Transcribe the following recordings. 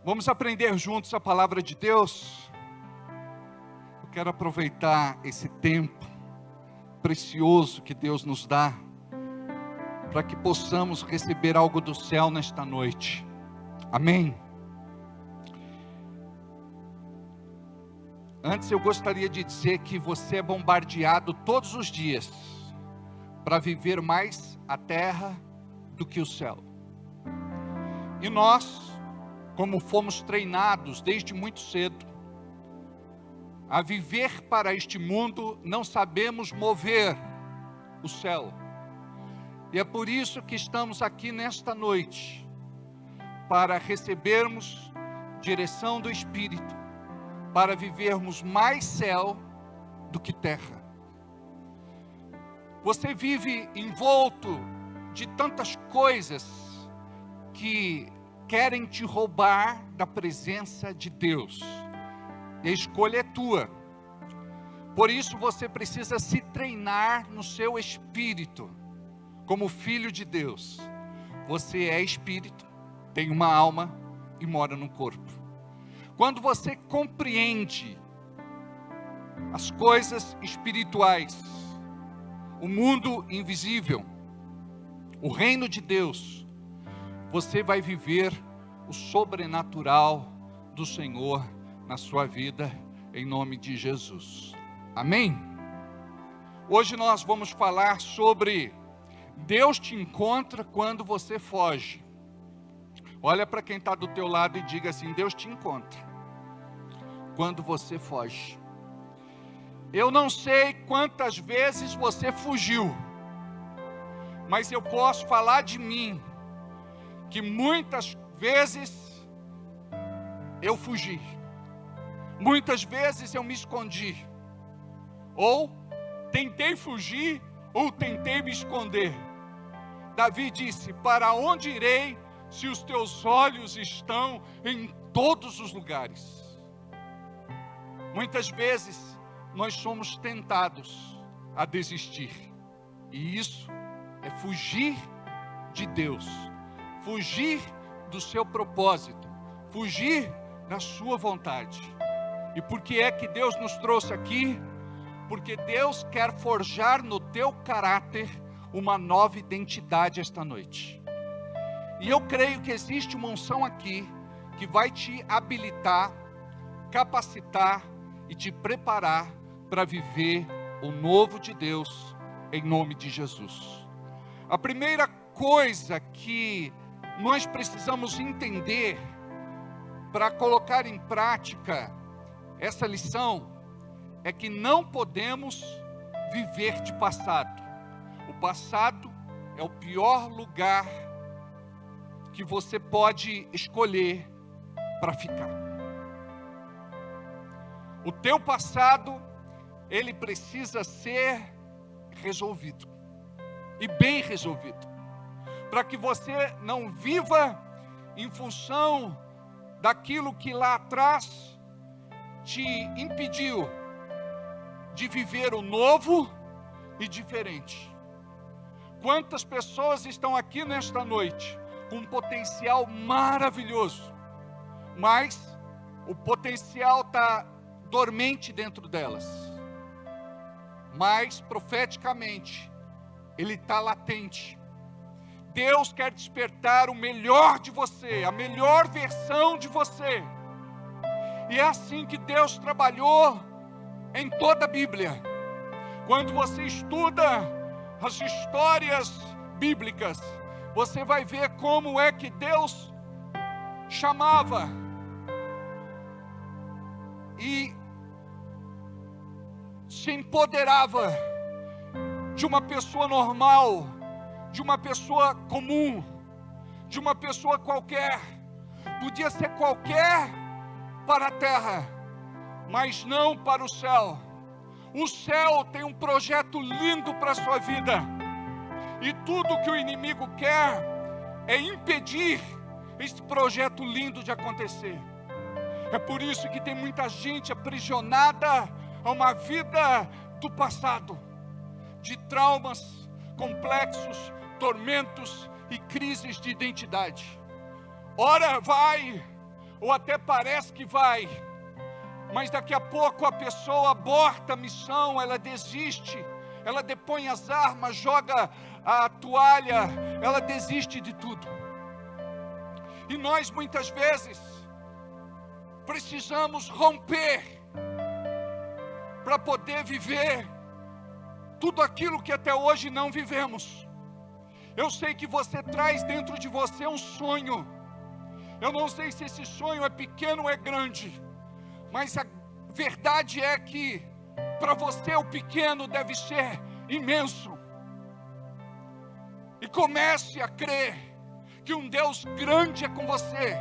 Vamos aprender juntos a palavra de Deus? Eu quero aproveitar esse tempo precioso que Deus nos dá, para que possamos receber algo do céu nesta noite. Amém? Antes eu gostaria de dizer que você é bombardeado todos os dias para viver mais a terra do que o céu. E nós, como fomos treinados desde muito cedo a viver para este mundo, não sabemos mover o céu. E é por isso que estamos aqui nesta noite, para recebermos direção do Espírito, para vivermos mais céu do que terra. Você vive envolto de tantas coisas que querem te roubar da presença de Deus. E a escolha é tua. Por isso você precisa se treinar no seu espírito, como filho de Deus. Você é espírito, tem uma alma e mora no corpo. Quando você compreende as coisas espirituais, o mundo invisível, o reino de Deus, você vai viver o sobrenatural do Senhor na sua vida, em nome de Jesus. Amém? Hoje nós vamos falar sobre Deus te encontra quando você foge. Olha para quem está do teu lado e diga assim: Deus te encontra quando você foge. Eu não sei quantas vezes você fugiu, mas eu posso falar de mim, que muitas vezes eu fugi, muitas vezes eu me escondi, ou tentei fugir, ou tentei me esconder. Davi disse: para onde irei, se os teus olhos estão em todos os lugares? Muitas vezes nós somos tentados a desistir, e isso é fugir de Deus, fugir do seu propósito, fugir da sua vontade. E por que é que Deus nos trouxe aqui? Porque Deus quer forjar no teu caráter uma nova identidade esta noite. E eu creio que existe uma unção aqui que vai te habilitar, capacitar e te preparar para viver o novo de Deus em nome de Jesus. A primeira coisa que nós precisamos entender para colocar em prática essa lição é que não podemos viver de passado. O passado é o pior lugar que você pode escolher para ficar. O teu passado, ele precisa ser resolvido, e bem resolvido, para que você não viva em função daquilo que lá atrás te impediu de viver o novo e diferente. Quantas pessoas estão aqui nesta noite com um potencial maravilhoso, mas o potencial está dormente dentro delas, mas profeticamente ele está latente. Deus quer despertar o melhor de você, a melhor versão de você, e é assim que Deus trabalhou em toda a Bíblia. Quando você estuda as histórias bíblicas, você vai ver como é que Deus chamava e se empoderava de uma pessoa normal, de uma pessoa comum, de uma pessoa qualquer. Podia ser qualquer para a terra, mas não para o céu. O céu tem um projeto lindo para a sua vida, e tudo que o inimigo quer é impedir esse projeto lindo de acontecer. É por isso que tem muita gente aprisionada a uma vida do passado, de traumas, complexos, tormentos e crises de identidade. Ora vai, ou até parece que vai, mas daqui a pouco a pessoa aborta a missão, ela desiste, ela depõe as armas, joga a toalha, ela desiste de tudo. E nós muitas vezes precisamos romper para poder viver tudo aquilo que até hoje não vivemos. Eu sei que você traz dentro de você um sonho. Eu não sei se esse sonho é pequeno ou é grande, mas a verdade é que para você o pequeno deve ser imenso. E comece a crer que um Deus grande é com você,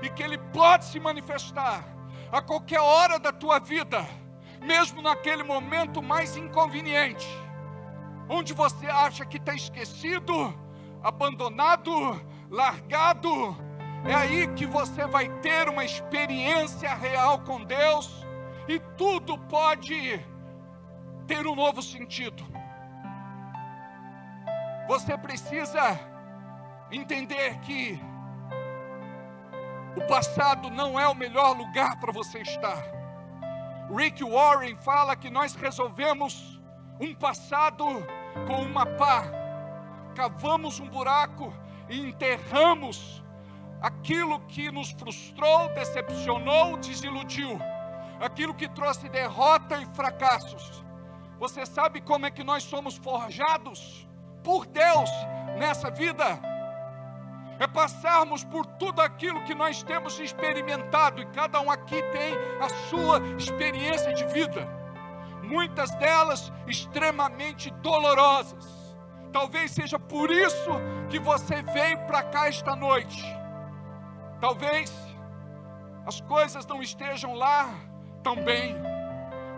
e que Ele pode se manifestar a qualquer hora da tua vida, mesmo naquele momento mais inconveniente, onde você acha que está esquecido, abandonado, largado. É aí que você vai ter uma experiência real com Deus, e tudo pode ter um novo sentido. Você precisa entender que o passado não é o melhor lugar para você estar. Rick Warren fala que nós resolvemos um passado com uma pá, cavamos um buraco e enterramos aquilo que nos frustrou, decepcionou, desiludiu, aquilo que trouxe derrota e fracassos. Você sabe como é que nós somos forjados por Deus nessa vida? É passarmos por tudo aquilo que nós temos experimentado, e cada um aqui tem a sua experiência de vida, muitas delas extremamente dolorosas. Talvez seja por isso que você veio para cá esta noite. Talvez as coisas não estejam lá tão bem,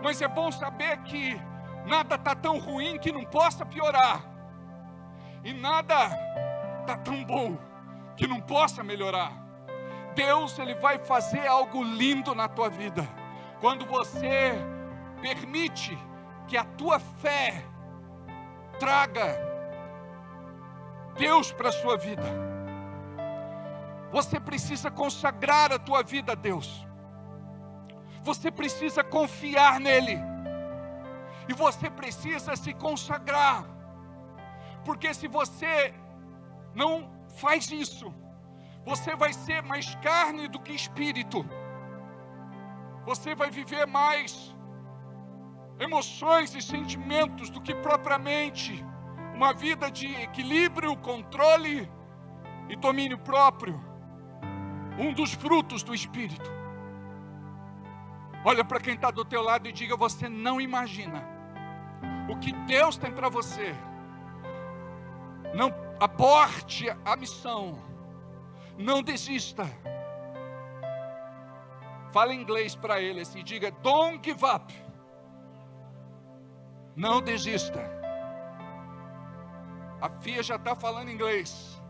mas é bom saber que nada está tão ruim que não possa piorar, e nada está tão bom que não possa melhorar. Deus, Ele vai fazer algo lindo na tua vida, quando você permite que a tua fé traga Deus para a sua vida. Você precisa consagrar a tua vida a Deus, você precisa confiar nele, e você precisa se consagrar, porque se você não faz isso, você vai ser mais carne do que espírito, você vai viver mais emoções e sentimentos do que propriamente uma vida de equilíbrio, controle e domínio próprio, um dos frutos do Espírito. Olha para quem está do teu lado e diga: você não imagina o que Deus tem para você. Não aborte a missão, não desista. Fala em inglês para ele assim, diga: don't give up. Não desista. A Fia já está falando inglês,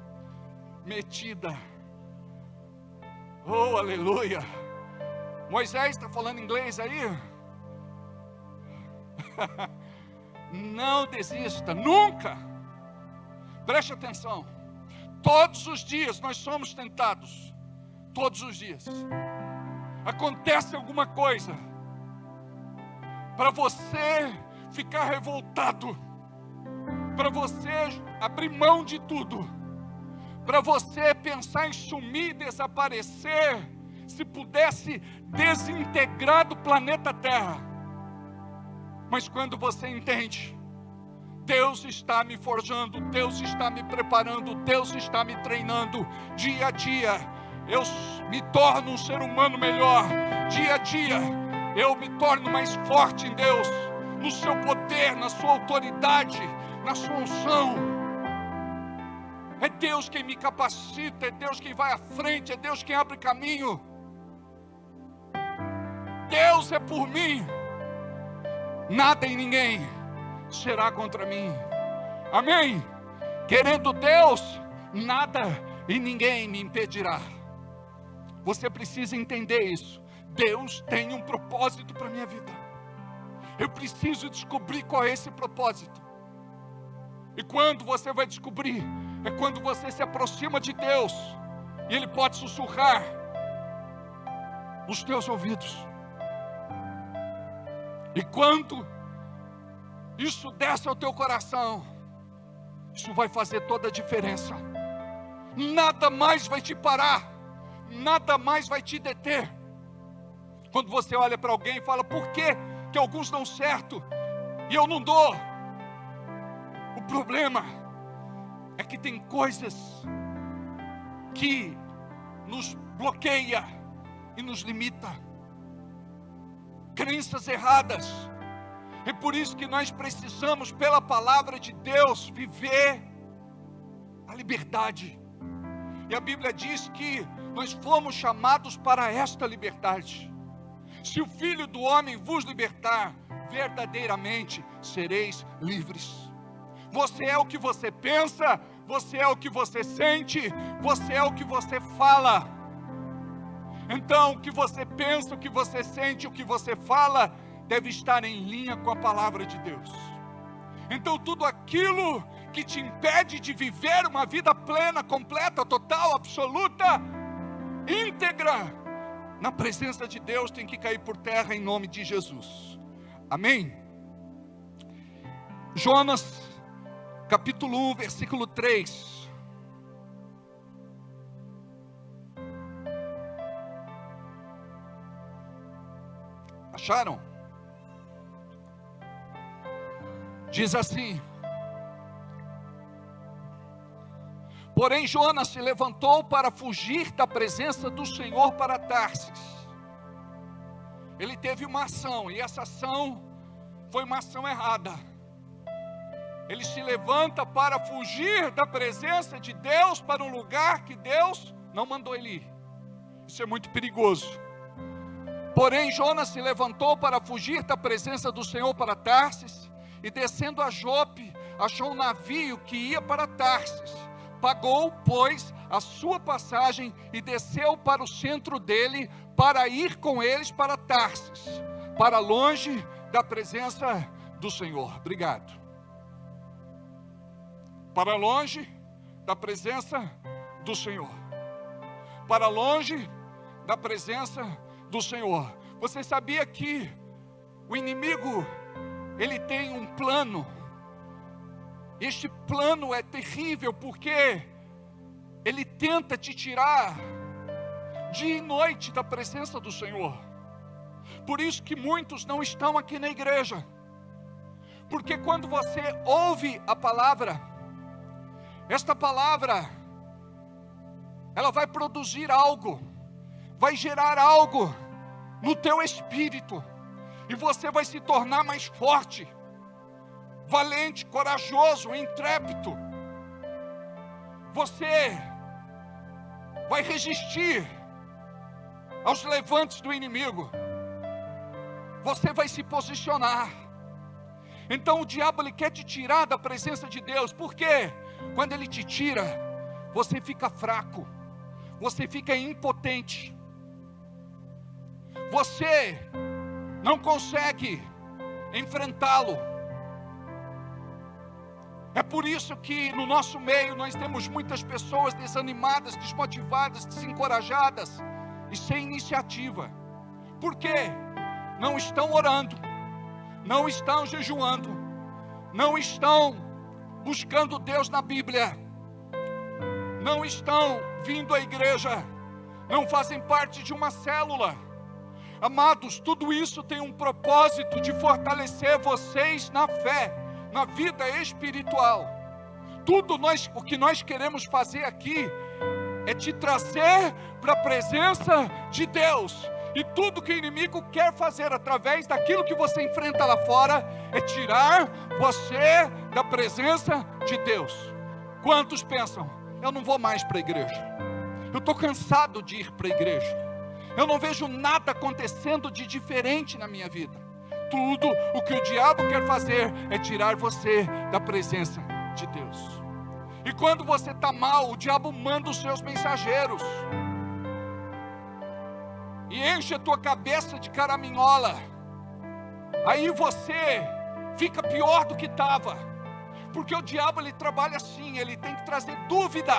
metida. Oh, aleluia. Moisés está falando inglês aí? Não desista, nunca. Preste atenção. Todos os dias nós somos tentados. Todos os dias. Acontece alguma coisa para você ficar revoltado, para você abrir mão de tudo, para você pensar em sumir, desaparecer, se pudesse desintegrar do planeta Terra. Mas quando você entende, Deus está me forjando, Deus está me preparando, Deus está me treinando, dia a dia eu me torno um ser humano melhor, dia a dia eu me torno mais forte em Deus, no seu poder, na sua autoridade, na sua unção. É Deus quem me capacita, é Deus quem vai à frente, é Deus quem abre caminho. Deus é por mim, nada e ninguém será contra mim. Amém? Querendo Deus, nada e ninguém me impedirá. Você precisa entender isso. Deus tem um propósito para a minha vida. Eu preciso descobrir qual é esse propósito. E quando você vai descobrir, é quando você se aproxima de Deus, e Ele pode sussurrar nos teus ouvidos. E quando isso desce ao teu coração, isso vai fazer toda a diferença. Nada mais vai te parar, nada mais vai te deter. Quando você olha para alguém e fala: por que que alguns dão certo e eu não dou? O problema é que tem coisas que nos bloqueia e nos limita, crenças erradas. É por isso que nós precisamos, pela palavra de Deus, viver a liberdade. E a Bíblia diz que nós fomos chamados para esta liberdade. Se o Filho do Homem vos libertar, verdadeiramente sereis livres. Você é o que você pensa, você é o que você sente, você é o que você fala. Então, o que você pensa, o que você sente, o que você fala, deve estar em linha com a palavra de Deus. Então, tudo aquilo que te impede de viver uma vida plena, completa, total, absoluta, íntegra, na presença de Deus, tem que cair por terra em nome de Jesus. Amém? Jonas, capítulo 1, versículo 3. Acharam? Diz assim: porém Jonas se levantou para fugir da presença do Senhor para Tarsis. Ele teve uma ação, e essa ação foi uma ação errada. Ele se levanta para fugir da presença de Deus para um lugar que Deus não mandou ele ir. Isso é muito perigoso. Porém Jonas se levantou para fugir da presença do Senhor para Tarsis, e descendo a Jope, achou um navio que ia para Tarsis. Pagou, pois, a sua passagem e desceu para o centro dele, para ir com eles para Tarsis, para longe da presença do Senhor. Obrigado. Para longe da presença do Senhor. Para longe da presença do Senhor. Você sabia que o inimigo, ele tem um plano? Este plano é terrível, porque ele tenta te tirar dia e noite da presença do Senhor. Por isso que muitos não estão aqui na igreja, porque quando você ouve a palavra, esta palavra, ela vai produzir algo, vai gerar algo no teu espírito, e você vai se tornar mais forte, valente, corajoso, intrépido. Você vai resistir aos levantes do inimigo. Você vai se posicionar. Então o diabo, ele quer te tirar da presença de Deus. Por quê? Quando ele te tira, você fica fraco, você fica impotente, você não consegue enfrentá-lo. É por isso que no nosso meio nós temos muitas pessoas desanimadas, desmotivadas, desencorajadas e sem iniciativa. Por quê? Não estão orando, não estão jejuando, não estão buscando Deus na Bíblia, não estão vindo à igreja, não fazem parte de uma célula. Amados, tudo isso tem um propósito de fortalecer vocês na fé, na vida espiritual. O que nós queremos fazer aqui é te trazer para a presença de Deus. E tudo que o inimigo quer fazer através daquilo que você enfrenta lá fora é tirar você da presença de Deus. Quantos pensam: eu não vou mais para a igreja, eu estou cansado de ir para a igreja, eu não vejo nada acontecendo de diferente na minha vida. Tudo o que o diabo quer fazer é tirar você da presença de Deus. E quando você está mal, o diabo manda os seus mensageiros e enche a tua cabeça de caraminhola. Aí você fica pior do que estava, porque o diabo, ele trabalha assim, ele tem que trazer dúvida.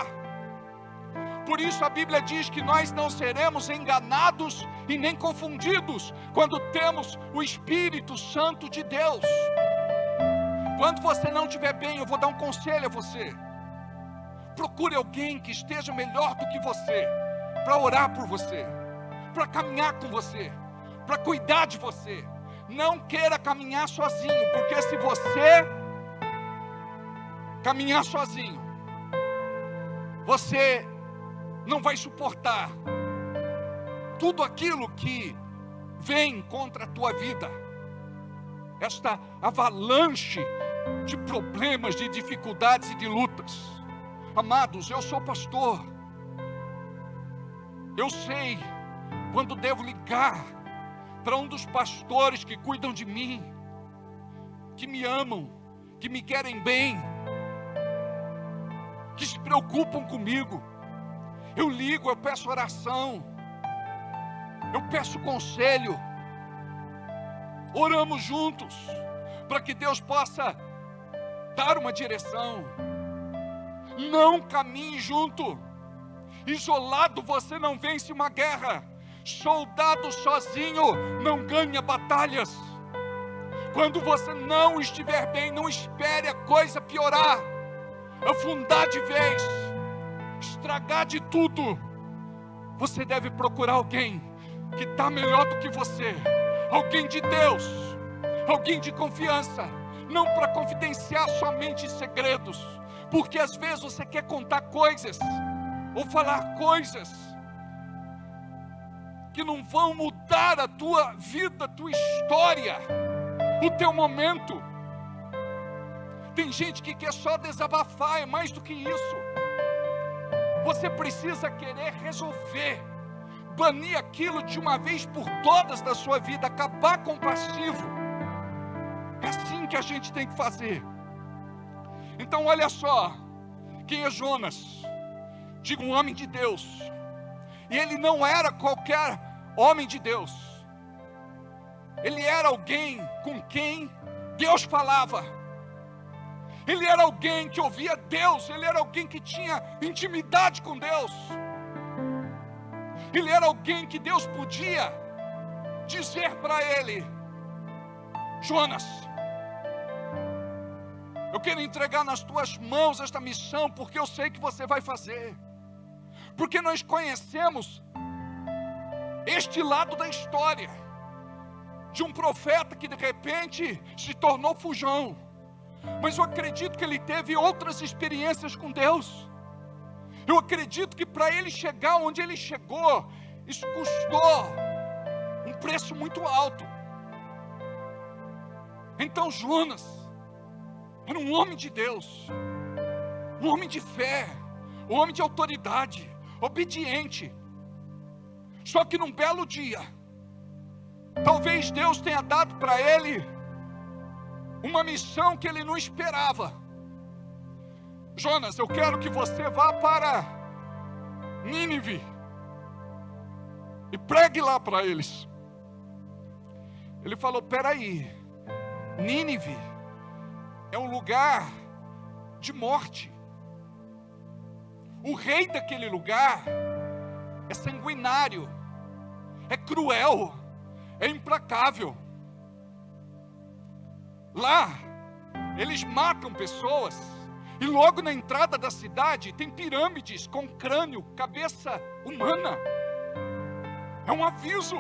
Por isso a Bíblia diz que nós não seremos enganados e nem confundidos quando temos o Espírito Santo de Deus. Quando você não estiver bem, eu vou dar um conselho a você. Procure alguém que esteja melhor do que você, para orar por você, para caminhar com você, para cuidar de você. Não queira caminhar sozinho, porque se você caminhar sozinho, você não vai suportar tudo aquilo que vem contra a tua vida, esta avalanche de problemas, de dificuldades e de lutas. Amados, eu sou pastor, eu sei quando devo ligar para um dos pastores que cuidam de mim, que me amam, que me querem bem, que se preocupam comigo. Eu ligo, eu peço oração, eu peço conselho, oramos juntos, para que Deus possa dar uma direção. Não caminhe junto, isolado você não vence uma guerra, soldado sozinho não ganha batalhas. Quando você não estiver bem, não espere a coisa piorar, afundar de vez, estragar de tudo. Você deve procurar alguém que está melhor do que você, alguém de Deus, alguém de confiança, não para confidenciar somente segredos, porque às vezes você quer contar coisas, ou falar coisas, que não vão mudar a tua vida, a tua história, o teu momento. Tem gente que quer só desabafar, é mais do que isso. Você precisa querer resolver, banir aquilo de uma vez por todas da sua vida, acabar com o passivo. É assim que a gente tem que fazer. Então olha só, quem é Jonas? Digo, um homem de Deus. E ele não era qualquer homem de Deus. Ele era alguém com quem Deus falava. Ele era alguém que ouvia Deus. Ele era alguém que tinha intimidade com Deus. Ele era alguém que Deus podia dizer para ele: Jonas, eu quero entregar nas tuas mãos esta missão, porque eu sei que você vai fazer. Porque nós conhecemos este lado da história, de um profeta que de repente se tornou fujão. Mas eu acredito que ele teve outras experiências com Deus. Eu acredito que para ele chegar onde ele chegou, isso custou um preço muito alto. Então Jonas era um homem de Deus, um homem de fé, um homem de autoridade, obediente. Só que num belo dia, talvez Deus tenha dado para ele uma missão que ele não esperava. Jonas, eu quero que você vá para Nínive e pregue lá para eles. Ele falou: peraí, Nínive é um lugar de morte. O rei daquele lugar é sanguinário, é cruel, é implacável. Lá, eles matam pessoas, e logo na entrada da cidade tem pirâmides com crânio, cabeça humana. É um aviso.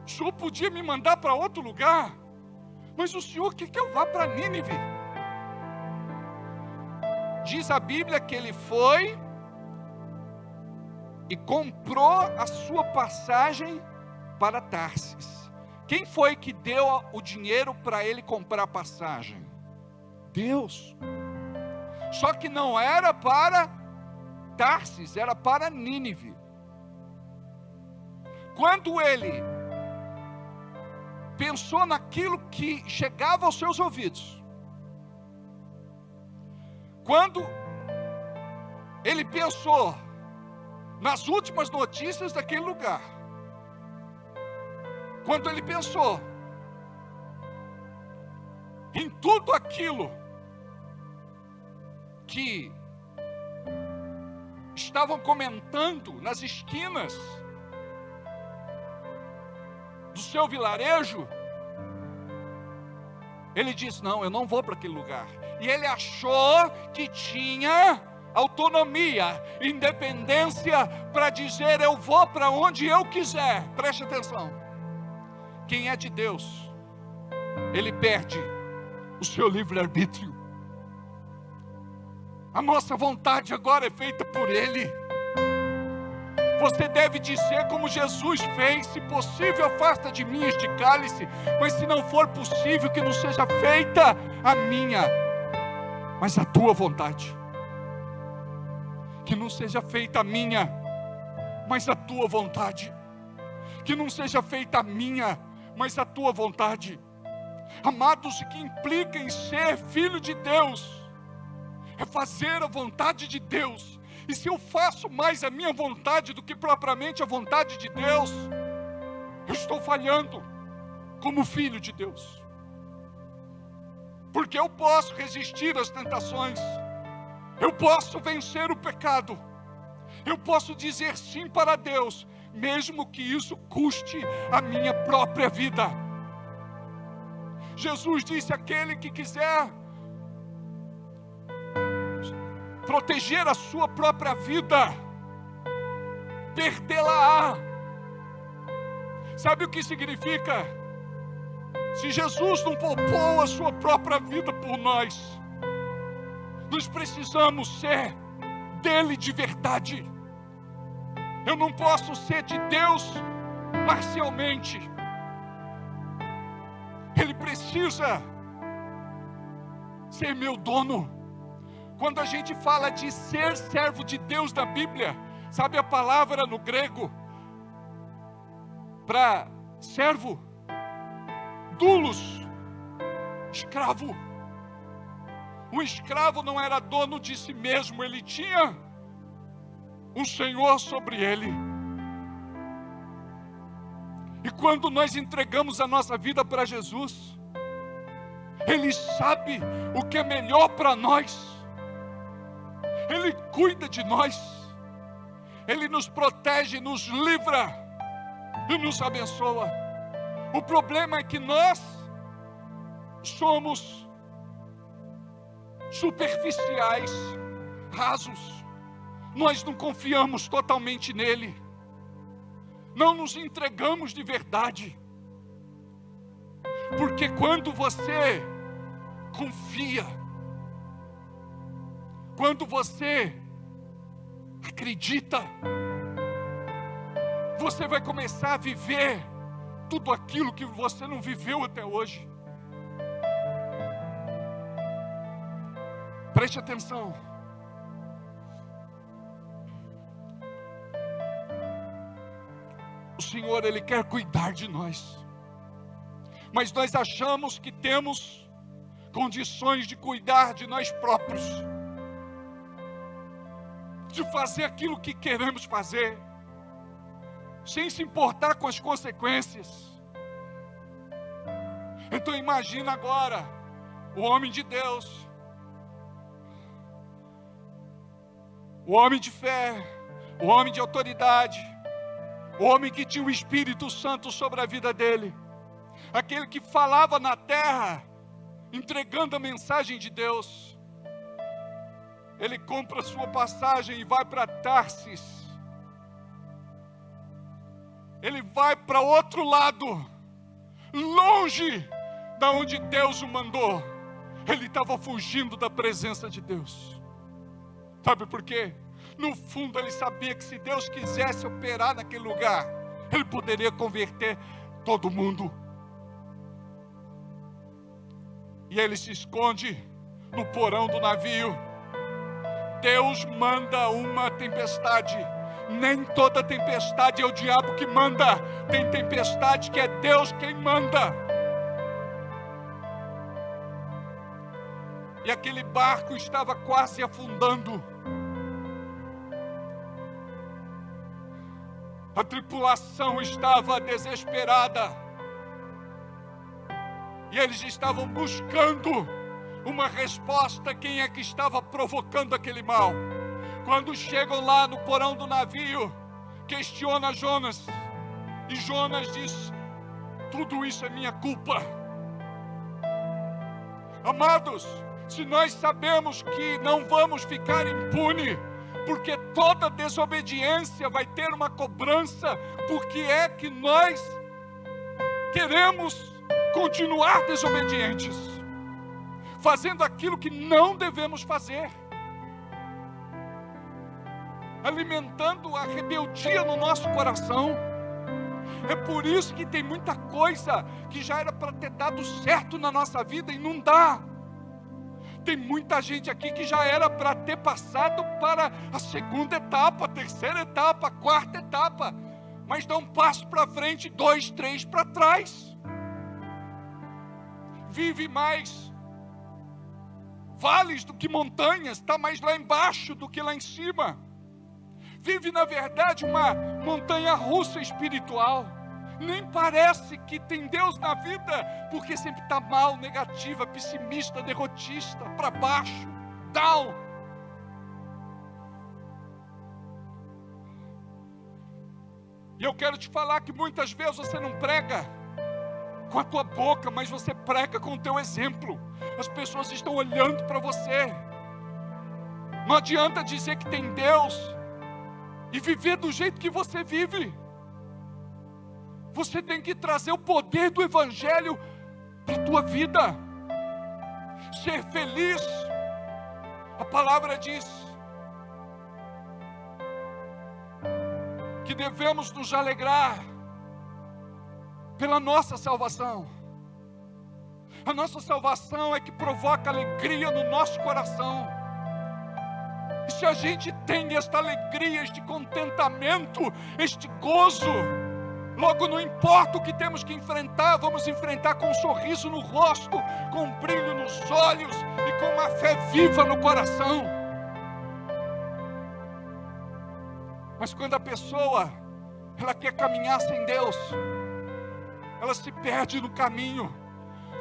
O senhor podia me mandar para outro lugar, mas o senhor quer que eu vá para Nínive? Diz a Bíblia que ele foi e comprou a sua passagem para Tarsis. Quem foi que deu o dinheiro para ele comprar a passagem? Deus. Só que não era para Tarsis, era para Nínive. Quando ele pensou naquilo que chegava aos seus ouvidos, quando ele pensou nas últimas notícias daquele lugar, quando ele pensou em tudo aquilo que estavam comentando nas esquinas do seu vilarejo, ele disse: não, eu não vou para aquele lugar. E ele achou que tinha autonomia, independência para dizer: eu vou para onde eu quiser. Preste atenção, quem é de Deus, ele perde o seu livre-arbítrio. A nossa vontade agora é feita por Ele. Você deve dizer como Jesus fez: se possível, afasta de mim este cálice, mas se não for possível, que não seja feita a minha, mas a tua vontade. Que não seja feita a minha, mas a tua vontade. Que não seja feita a minha, mas a tua vontade. Amados, o que implica em ser filho de Deus é fazer a vontade de Deus. E se eu faço mais a minha vontade do que propriamente a vontade de Deus, eu estou falhando como filho de Deus. Porque eu posso resistir às tentações, eu posso vencer o pecado, eu posso dizer sim para Deus, mesmo que isso custe a minha própria vida. Jesus disse: aquele que quiser proteger a sua própria vida, perdê-la-á. Sabe o que significa? Se Jesus não poupou a sua própria vida por nós, nós precisamos ser dele de verdade. Eu não posso ser de Deus parcialmente. Ele precisa ser meu dono. Quando a gente fala de ser servo de Deus na Bíblia, sabe a palavra no grego para servo? Doulos, escravo. Um escravo não era dono de si mesmo, ele tinha um senhor sobre ele. E quando nós entregamos a nossa vida para Jesus, Ele sabe o que é melhor para nós. Ele cuida de nós, Ele nos protege, nos livra e nos abençoa. O problema é que nós somos superficiais, rasos. Nós não confiamos totalmente nele, não nos entregamos de verdade. Porque quando você confia, quando você acredita, você vai começar a viver tudo aquilo que você não viveu até hoje. Preste atenção. O Senhor, Ele quer cuidar de nós, mas nós achamos que temos condições de cuidar de nós próprios, de fazer aquilo que queremos fazer, sem se importar com as consequências. Então imagina agora o homem de Deus, o homem de fé, o homem de autoridade, o homem que tinha o Espírito Santo sobre a vida dele, aquele que falava na terra, entregando a mensagem de Deus. Ele compra sua passagem e vai para Tarsis. Ele vai para outro lado, longe da onde Deus o mandou. Ele estava fugindo da presença de Deus. Sabe por quê? No fundo ele sabia que se Deus quisesse operar naquele lugar, Ele poderia converter todo mundo. E ele se esconde no porão do navio. Deus manda uma tempestade. Nem toda tempestade é o diabo que manda. Tem tempestade que é Deus quem manda. E aquele barco estava quase afundando. A tripulação estava desesperada. E eles estavam buscando uma resposta. Quem é que estava provocando aquele mal? Quando chegam lá no porão do navio, questiona Jonas. E Jonas diz: tudo isso é minha culpa. Amados, se nós sabemos que não vamos ficar impune, porque toda desobediência vai ter uma cobrança, porque é que nós queremos continuar desobedientes, fazendo aquilo que não devemos fazer, alimentando a rebeldia no nosso coração. É por isso que tem muita coisa que já era para ter dado certo na nossa vida e não dá. Tem muita gente aqui que já era para ter passado para a segunda etapa, a terceira etapa, a quarta etapa, mas dá um passo para frente, 2, 3 para trás. Vive mais vales do que montanhas, está mais lá embaixo do que lá em cima. Vive, na verdade, uma montanha russa espiritual. Nem parece que tem Deus na vida, porque sempre está mal, negativa, pessimista, derrotista, para baixo, down. E eu quero te falar que muitas vezes você não prega com a tua boca, mas você prega com o teu exemplo. As pessoas estão olhando para você. Não adianta dizer que tem Deus e viver do jeito que você vive. Você tem que trazer o poder do Evangelho para a tua vida. Ser feliz. A palavra diz que devemos nos alegrar pela nossa salvação. A nossa salvação é que provoca alegria no nosso coração. E se a gente tem esta alegria, este contentamento, este gozo, logo não importa o que temos que enfrentar, vamos enfrentar com um sorriso no rosto, com um brilho nos olhos e com uma fé viva no coração. Mas quando a pessoa, ela quer caminhar sem Deus, ela se perde no caminho.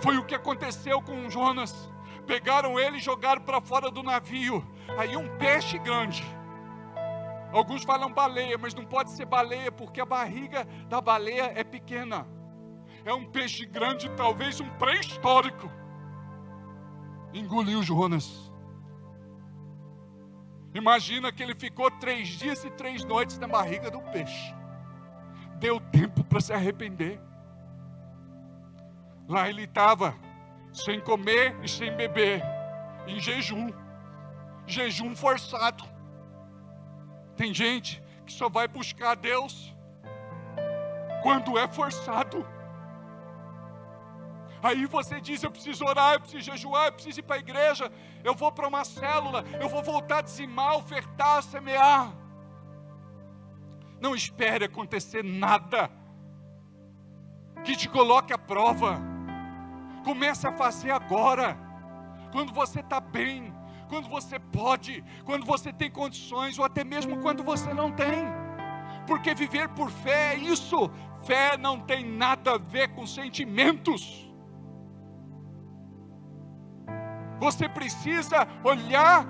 Foi o que aconteceu com Jonas. Pegaram ele e jogaram para fora do navio. Aí um peixe grande. Alguns falam baleia, mas não pode ser baleia, porque a barriga da baleia é pequena. É um peixe grande, talvez um pré-histórico. Engoliu Jonas. Imagina que ele ficou 3 dias e 3 noites na barriga do peixe. Deu tempo para se arrepender. Lá ele estava, sem comer e sem beber, em jejum. Jejum forçado. Tem gente que só vai buscar Deus quando é forçado. Aí você diz: eu preciso orar, eu preciso jejuar, eu preciso ir para a igreja, eu vou para uma célula, eu vou voltar a dizimar, ofertar, semear. Não espere acontecer nada que te coloque à prova. Comece a fazer agora, quando você está bem, quando você pode, quando você tem condições, ou até mesmo quando você não tem. Porque viver por fé é isso. Fé não tem nada a ver com sentimentos. Você precisa olhar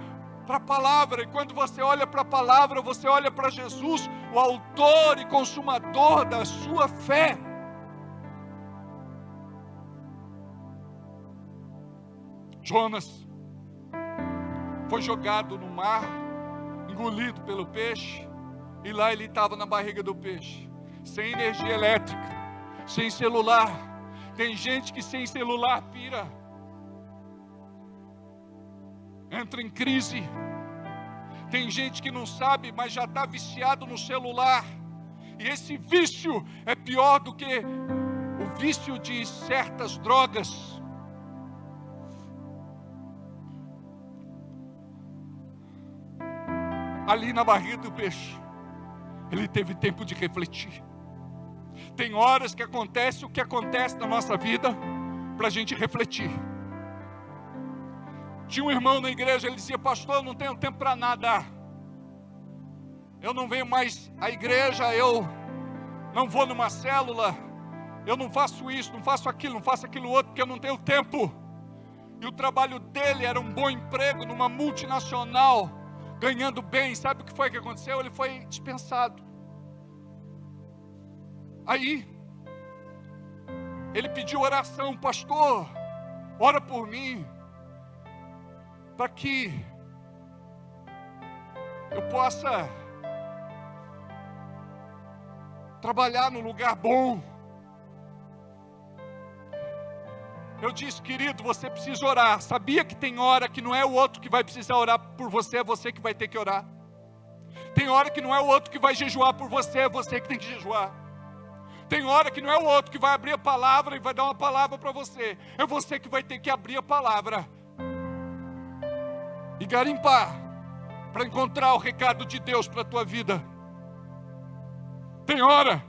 para a palavra, e quando você olha para a palavra, você olha para Jesus, o autor e consumador da sua fé. Jonas foi jogado no mar, engolido pelo peixe, e lá ele estava na barriga do peixe, sem energia elétrica, sem celular. Tem gente que sem celular pira, entra em crise. Tem gente que não sabe, mas já está viciado no celular, e esse vício é pior do que o vício de certas drogas. Ali na barriga do peixe, ele teve tempo de refletir. Tem horas que acontece o que acontece na nossa vida para a gente refletir. Tinha um irmão na igreja, ele dizia: pastor, eu não tenho tempo para nada. Eu não venho mais à igreja, eu não vou numa célula, eu não faço isso, não faço aquilo outro, porque eu não tenho tempo. E o trabalho dele era um bom emprego numa multinacional, ganhando bem. Sabe o que foi que aconteceu? Ele foi dispensado. Aí, ele pediu oração: pastor, ora por mim, para que eu possa trabalhar no lugar bom. Eu disse: querido, você precisa orar. Sabia que tem hora que não é o outro que vai precisar orar por você, é você que vai ter que orar. Tem hora que não é o outro que vai jejuar por você, é você que tem que jejuar. Tem hora que não é o outro que vai abrir a palavra e vai dar uma palavra para você, é você que vai ter que abrir a palavra e garimpar para encontrar o recado de Deus para a tua vida. Tem hora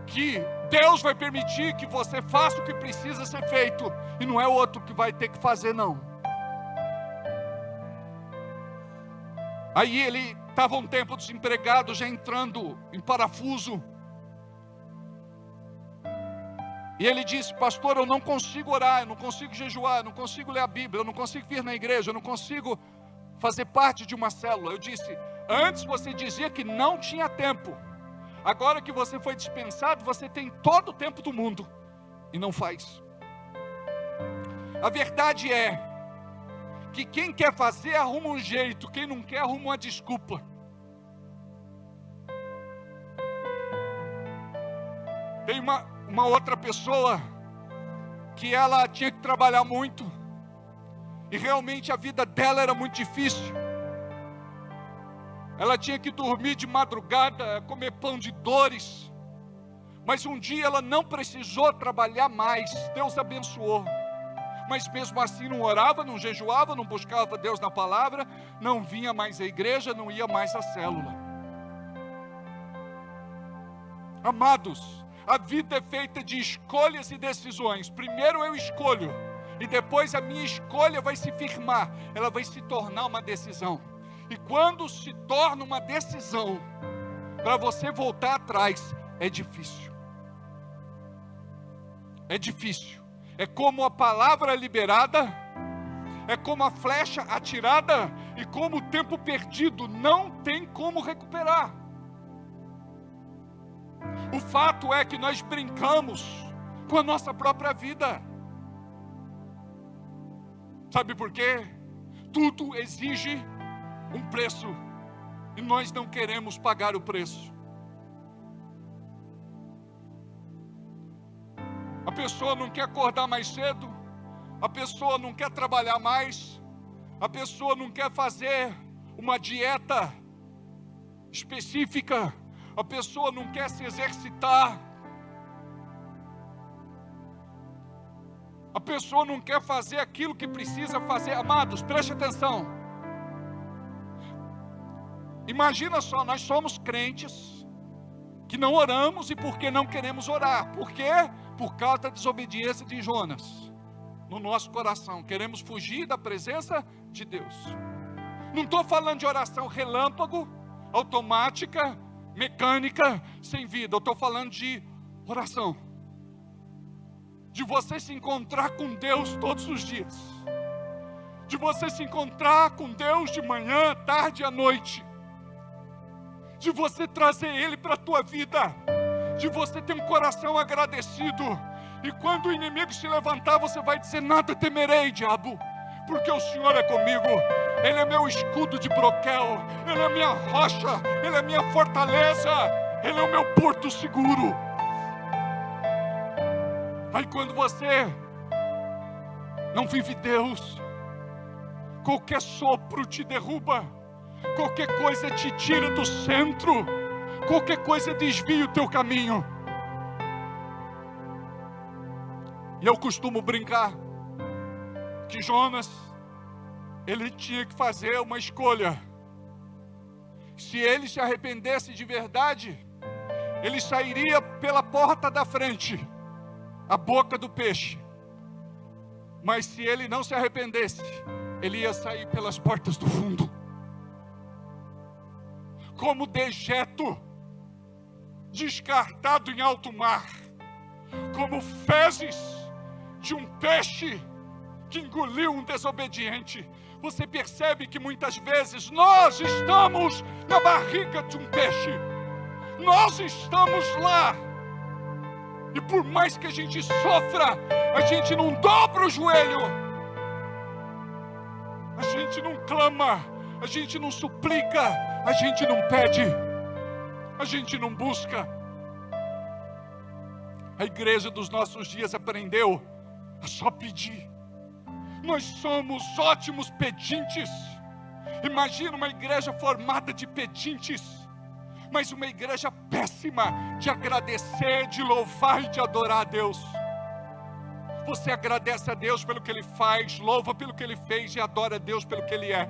que Deus vai permitir que você faça o que precisa ser feito, e não é o outro que vai ter que fazer, não. Aí ele estava um tempo desempregado, já entrando em parafuso, e ele disse: pastor, eu não consigo orar, eu não consigo jejuar, eu não consigo ler a Bíblia, eu não consigo vir na igreja, eu não consigo fazer parte de uma célula. Eu disse: antes você dizia que não tinha tempo, agora que você foi dispensado, você tem todo o tempo do mundo e não faz. A verdade é que quem quer fazer arruma um jeito, quem não quer arruma uma desculpa. Tem uma outra pessoa que ela tinha que trabalhar muito, e realmente a vida dela era muito difícil. Ela tinha que dormir de madrugada, comer pão de dores. Mas um dia ela não precisou trabalhar mais. Deus abençoou. Mas mesmo assim não orava, não jejuava, não buscava Deus na palavra, não vinha mais à igreja, não ia mais à célula. Amados, a vida é feita de escolhas e decisões. Primeiro eu escolho, e depois a minha escolha vai se firmar. Ela vai se tornar uma decisão. E quando se torna uma decisão, para você voltar atrás, é difícil. É difícil. É como a palavra liberada, é como a flecha atirada, e como o tempo perdido, não tem como recuperar. O fato é que nós brincamos com a nossa própria vida. Sabe por quê? Tudo exige um preço, e nós não queremos pagar o preço. A pessoa não quer acordar mais cedo, a pessoa não quer trabalhar mais, a pessoa não quer fazer uma dieta específica, a pessoa não quer se exercitar, a pessoa não quer fazer aquilo que precisa fazer. Amados, preste atenção. Imagina só, nós somos crentes que não oramos, e por que não queremos orar? Por quê? Por causa da desobediência de Jonas no nosso coração. Queremos fugir da presença de Deus. Não estou falando de oração relâmpago, automática, mecânica, sem vida. Eu estou falando de oração, de você se encontrar com Deus todos os dias, de você se encontrar com Deus de manhã, tarde e à noite, de você trazer Ele para a tua vida, de você ter um coração agradecido. E quando o inimigo se levantar, você vai dizer: nada temerei, diabo, porque o Senhor é comigo. Ele é meu escudo de broquel, Ele é minha rocha, Ele é minha fortaleza, Ele é o meu porto seguro. Aí quando você não vive Deus, qualquer sopro te derruba, qualquer coisa te tira do centro, qualquer coisa desvia o teu caminho. E eu costumo brincar que Jonas, ele tinha que fazer uma escolha. Se ele se arrependesse de verdade, ele sairia pela porta da frente, a boca do peixe. Mas se ele não se arrependesse, ele ia sair pelas portas do fundo, como dejeto descartado em alto mar, como fezes de um peixe que engoliu um desobediente. Você percebe que muitas vezes nós estamos na barriga de um peixe. Nós estamos lá. E por mais que a gente sofra, a gente não dobra o joelho. A gente não clama, a gente não suplica, a gente não pede, a gente não busca. A igreja dos nossos dias aprendeu a só pedir. Nós somos ótimos pedintes. Imagina uma igreja formada de pedintes, mas uma igreja péssima de agradecer, de louvar e de adorar a Deus. Você agradece a Deus pelo que Ele faz, louva pelo que Ele fez e adora a Deus pelo que Ele é.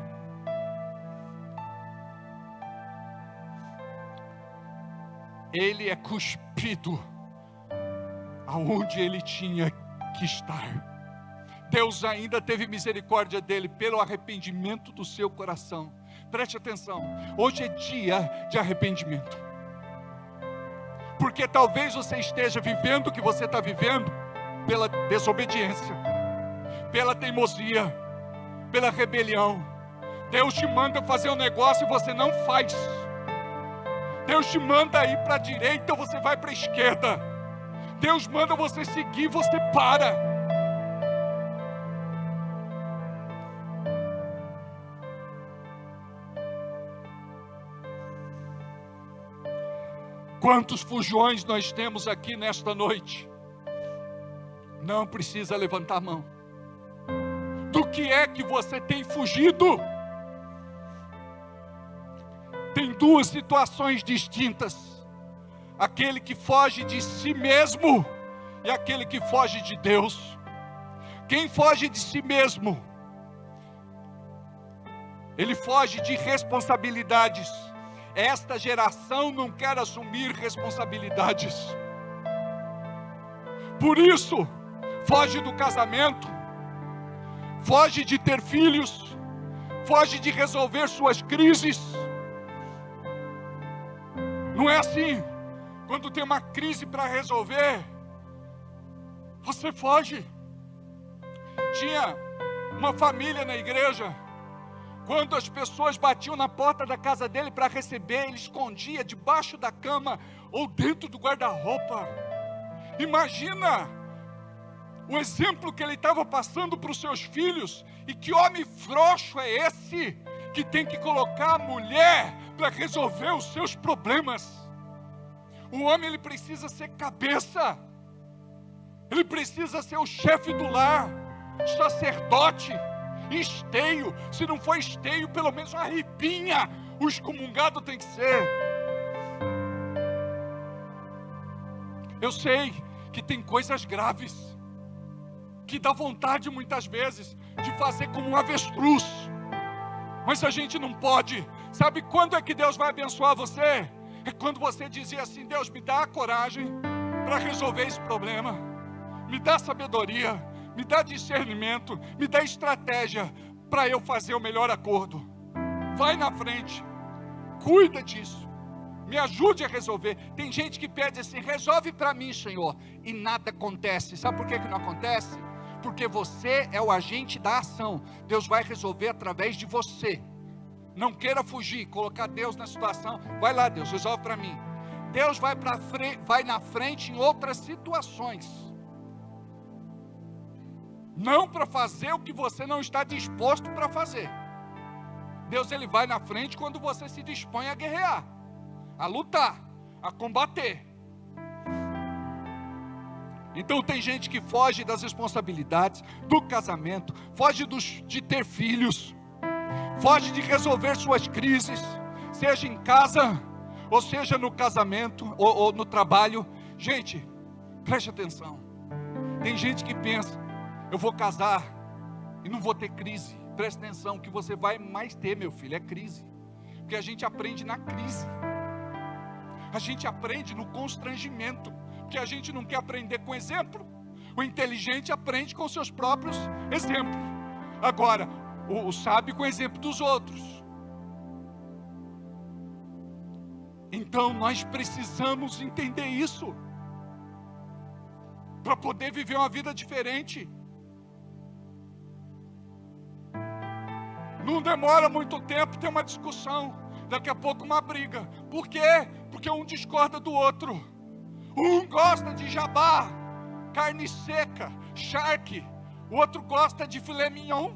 Ele é cuspido aonde Ele tinha que estar. Deus ainda teve misericórdia dele pelo arrependimento do seu coração. Preste atenção, hoje é dia de arrependimento. Porque talvez você esteja vivendo o que você está vivendo pela desobediência, pela teimosia, pela rebelião. Deus te manda fazer um negócio e você não faz. Deus te manda ir para a direita, você vai para a esquerda. Deus manda você seguir, você para. Quantos fujões nós temos aqui nesta noite? Não precisa levantar a mão. Do que é que você tem fugido? Tem duas situações distintas: aquele que foge de si mesmo e aquele que foge de Deus. Quem foge de si mesmo, ele foge de responsabilidades. Esta geração não quer assumir responsabilidades. Por isso, foge do casamento, foge de ter filhos, foge de resolver suas crises. Não é assim. Quando tem uma crise para resolver, você foge. Tinha uma família na igreja. Quando as pessoas batiam na porta da casa dele para receber, ele escondia debaixo da cama ou dentro do guarda-roupa. Imagina o exemplo que ele estava passando para os seus filhos. E que homem frouxo é esse que tem que colocar a mulher para resolver os seus problemas? O homem, ele precisa ser cabeça, ele precisa ser o chefe do lar, sacerdote, esteio. Se não for esteio, pelo menos uma ripinha o excomungado tem que ser. Eu sei que tem coisas graves que dá vontade muitas vezes de fazer como um avestruz, mas a gente não pode. Sabe quando é que Deus vai abençoar você? É quando você dizia assim: Deus, me dá a coragem para resolver esse problema, me dá sabedoria, me dá discernimento, me dá estratégia para eu fazer o melhor acordo. Vai na frente, cuida disso, me ajude a resolver. Tem gente que pede assim: resolve para mim, Senhor, e nada acontece. Sabe por que não acontece? Porque você é o agente da ação. Deus vai resolver através de você. Não queira fugir, colocar Deus na situação. Vai lá, Deus, resolve para mim. Deus vai na frente em outras situações, não para fazer o que você não está disposto para fazer. Deus, ele vai na frente quando você se dispõe a guerrear, a lutar, a combater. Então tem gente que foge das responsabilidades do casamento, foge de ter filhos, foge de resolver suas crises, seja em casa, ou seja no casamento, ou no trabalho. Gente, preste atenção. Tem gente que pensa: eu vou casar e não vou ter crise. Preste atenção, o que você vai mais ter, meu filho, é crise. Porque a gente aprende na crise, a gente aprende no constrangimento, porque a gente não quer aprender com exemplo. O inteligente aprende com seus próprios exemplos. Agora, o sábio com o exemplo dos outros. Então nós precisamos entender isso, para poder viver uma vida diferente. Não demora muito tempo, tem uma discussão. Daqui a pouco uma briga. Por quê? Porque um discorda do outro. Um gosta de jabá, carne seca, charque. O outro gosta de filé mignon.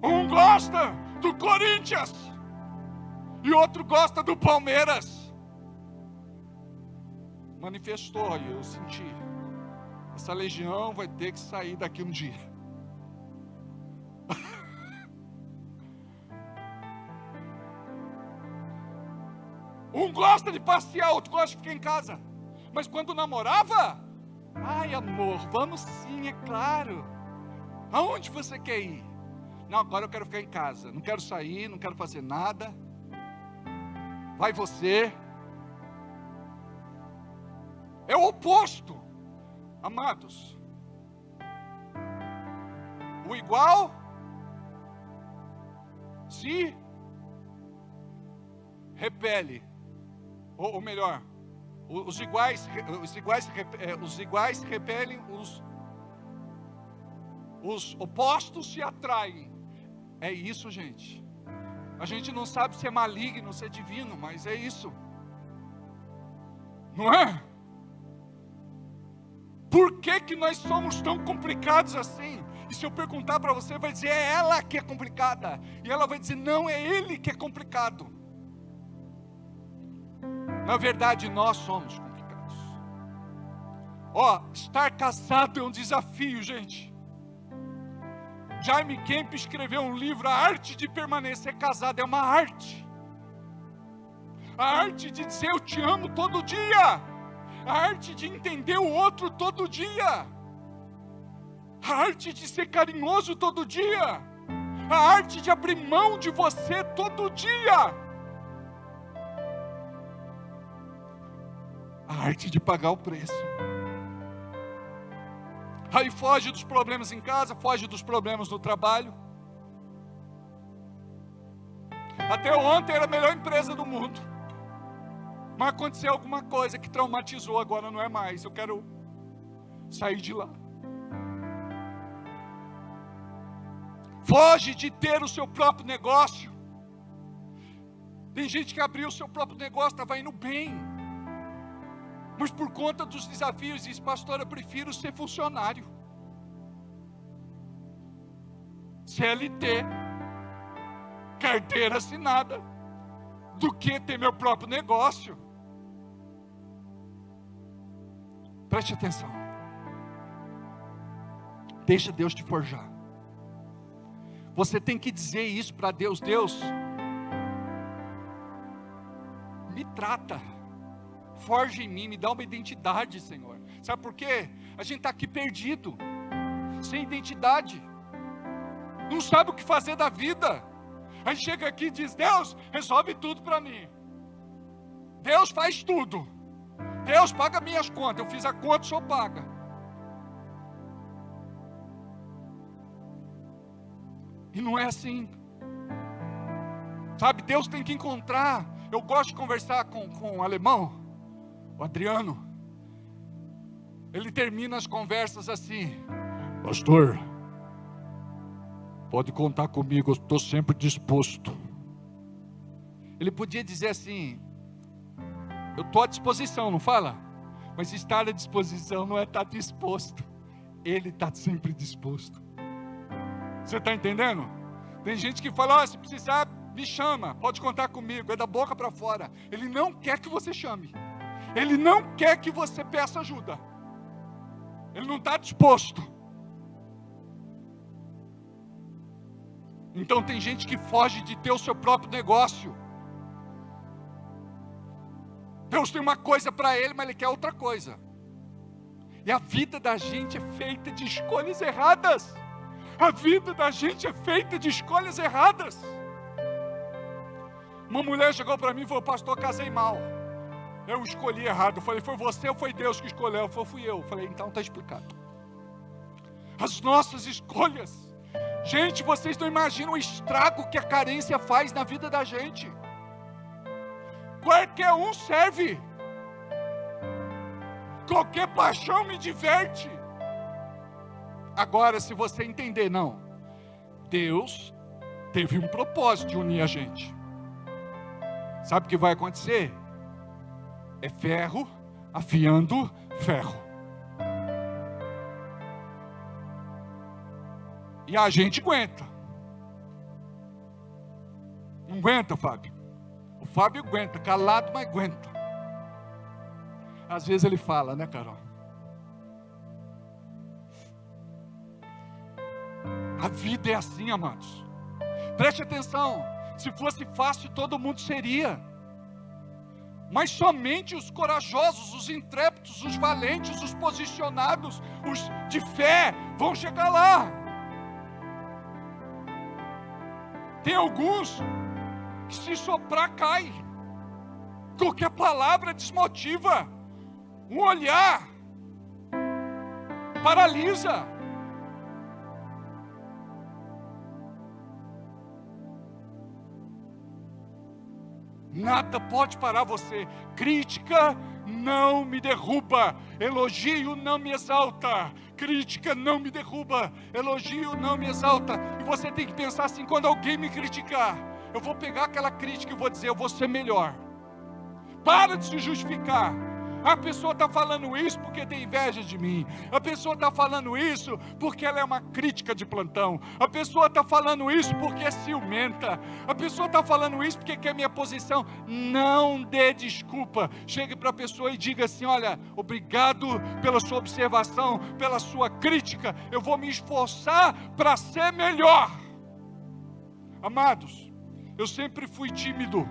Um gosta do Corinthians e outro gosta do Palmeiras. Manifestou, aí eu senti. Essa legião vai ter que sair daqui um dia. Um gosta de passear, outro gosta de ficar em casa. Mas quando namorava, ai amor, vamos sim, é claro. Aonde você quer ir? Não, agora eu quero ficar em casa. Não quero sair, não quero fazer nada. Vai você. É o oposto. Amados, o igual se repele. Ou melhor, os iguais repelem, os opostos se atraem. É isso, gente. A gente não sabe se é maligno, se é divino, mas é isso. Não é? Por que nós somos tão complicados assim? E se eu perguntar para você, vai dizer, é ela que é complicada. E ela vai dizer, não, é ele que é complicado. Na verdade, nós somos complicados. Estar casado é um desafio, gente. Jaime Kemp escreveu um livro, A Arte de Permanecer Casado. É uma arte. A arte de dizer eu te amo todo dia. A arte de entender o outro todo dia. A arte de ser carinhoso todo dia. A arte de abrir mão de você todo dia. A arte de pagar o preço. Aí foge dos problemas em casa, foge dos problemas no trabalho. Até ontem era a melhor empresa do mundo. Mas aconteceu alguma coisa que traumatizou, agora não é mais. Eu quero sair de lá. Foge de ter o seu próprio negócio. Tem gente que abriu o seu próprio negócio, estava indo bem. Mas por conta dos desafios, diz, pastor, eu prefiro ser funcionário. CLT, carteira assinada, do que ter meu próprio negócio. Preste atenção. Deixa Deus te forjar. Você tem que dizer isso para Deus. Deus, me trata. Forja em mim, me dá uma identidade, Senhor. Sabe por quê? A gente está aqui perdido, sem identidade, não sabe o que fazer da vida. Aí chega aqui e diz, Deus, resolve tudo para mim. Deus faz tudo. Deus paga minhas contas. Eu fiz a conta, o Senhor paga. E não é assim. Sabe, Deus tem que encontrar. Eu gosto de conversar com um alemão, o Adriano. Ele termina as conversas assim: pastor, pode contar comigo, eu estou sempre disposto. Ele podia dizer assim: eu estou à disposição, não fala? Mas estar à disposição não é estar disposto. Ele está sempre disposto. Você está entendendo? Tem gente que fala, se precisar, me chama, pode contar comigo, é da boca para fora. Ele não quer que você chame. Ele não quer que você peça ajuda. Ele não está disposto. Então tem gente que foge de ter o seu próprio negócio. Deus tem uma coisa para ele, mas ele quer outra coisa. E a vida da gente é feita de escolhas erradas. A vida da gente é feita de escolhas erradas. Uma mulher chegou para mim e falou: pastor, casei mal. Eu escolhi errado. Eu falei: foi você ou foi Deus que escolheu? Ela falou: fui eu. Eu falei: então está explicado. As nossas escolhas. Gente, vocês não imaginam o estrago que a carência faz na vida da gente. Qualquer um serve. Qualquer paixão me diverte. Agora, se você entender, não, Deus teve um propósito de unir a gente. Sabe o que vai acontecer? É ferro afiando ferro. E a gente aguenta. Não aguenta, Fábio? O Fábio aguenta, calado, mas aguenta. Às vezes ele fala, né, Carol? A vida é assim, amados. Preste atenção. Se fosse fácil, todo mundo seria. Mas somente os corajosos, os intrépidos, os valentes, os posicionados, os de fé, vão chegar lá. Tem alguns que se soprar cai. Qualquer palavra desmotiva. Um olhar paralisa. Nada pode parar você. Crítica não me derruba. Elogio não me exalta. Crítica não me derruba. Elogio não me exalta. E você tem que pensar assim: quando alguém me criticar, eu vou pegar aquela crítica e vou dizer: eu vou ser melhor. Para de se justificar. A pessoa está falando isso porque tem inveja de mim. A pessoa está falando isso porque ela é uma crítica de plantão. A pessoa está falando isso porque é ciumenta. A pessoa está falando isso porque quer minha posição. Não dê desculpa. Chegue para a pessoa e diga assim: olha, obrigado pela sua observação, pela sua crítica. Eu vou me esforçar para ser melhor. Amados, eu sempre fui tímido.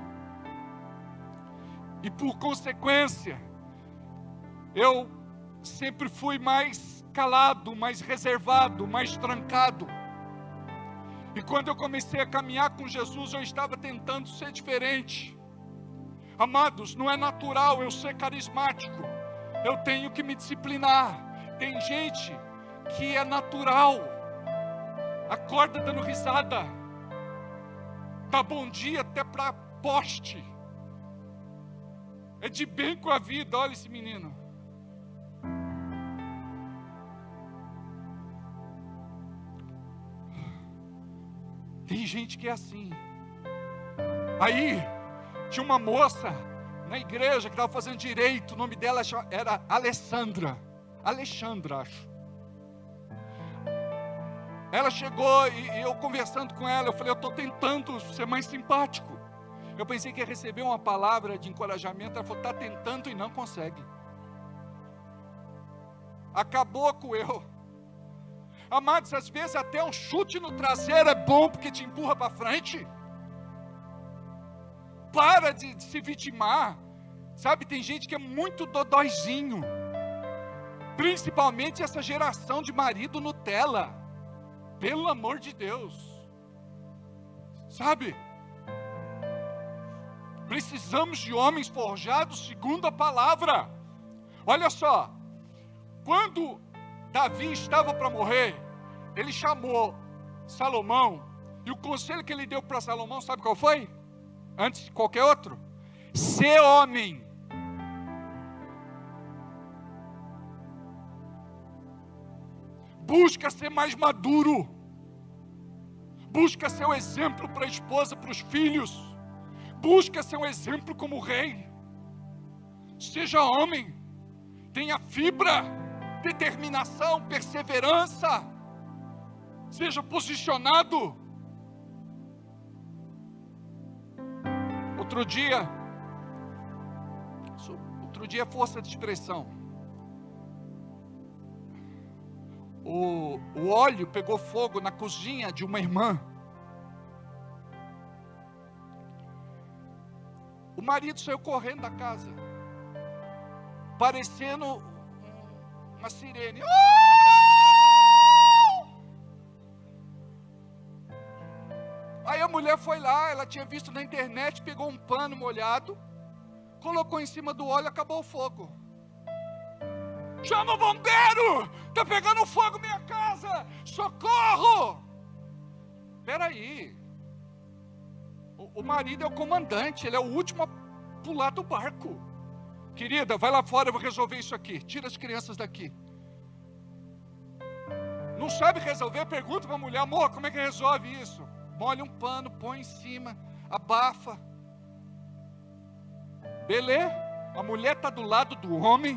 E por consequência, eu sempre fui mais calado, mais reservado, mais trancado. E quando eu comecei a caminhar com Jesus, eu estava tentando ser diferente. Amados, não é natural eu ser carismático. Eu tenho que me disciplinar. Tem gente que é natural. Acorda dando risada. Dá bom dia até para poste. É de bem com a vida, olha esse menino. Tem gente que é assim. Aí, tinha uma moça na igreja que estava fazendo direito. O nome dela era Alexandra, acho. Ela chegou e eu conversando com ela, eu falei: eu estou tentando ser mais simpático. Eu pensei que ia receber uma palavra de encorajamento. Ela falou: está tentando e não consegue. Acabou com eu. Amados, às vezes até um chute no traseiro é bom porque te empurra para frente. Para de se vitimar. Sabe, tem gente que é muito dodóizinho. Principalmente essa geração de marido Nutella. Pelo amor de Deus. Sabe? Precisamos de homens forjados segundo a palavra. Olha só. Quando Davi estava para morrer, ele chamou Salomão, e o conselho que ele deu para Salomão, sabe qual foi? Antes de qualquer outro: ser homem. Busca ser mais maduro. Busca ser um exemplo para a esposa, para os filhos. Busca ser um exemplo como rei. Seja homem. Tenha fibra, determinação, perseverança. Seja posicionado. Outro dia é força de expressão. O óleo pegou fogo na cozinha de uma irmã. O marido saiu correndo da casa, parecendo uma sirene. Aí a mulher foi lá, ela tinha visto na internet, pegou um pano molhado, colocou em cima do óleo e acabou o fogo. Chama o bombeiro! Está pegando fogo minha casa! Socorro! Espera aí. O marido é o comandante, ele é o último a pular do barco. Querida, vai lá fora, eu vou resolver isso aqui. Tira as crianças daqui. Não sabe resolver? Pergunta para a mulher: amor, como é que resolve isso? Molha um pano, põe em cima, abafa. Beleza? A mulher está do lado do homem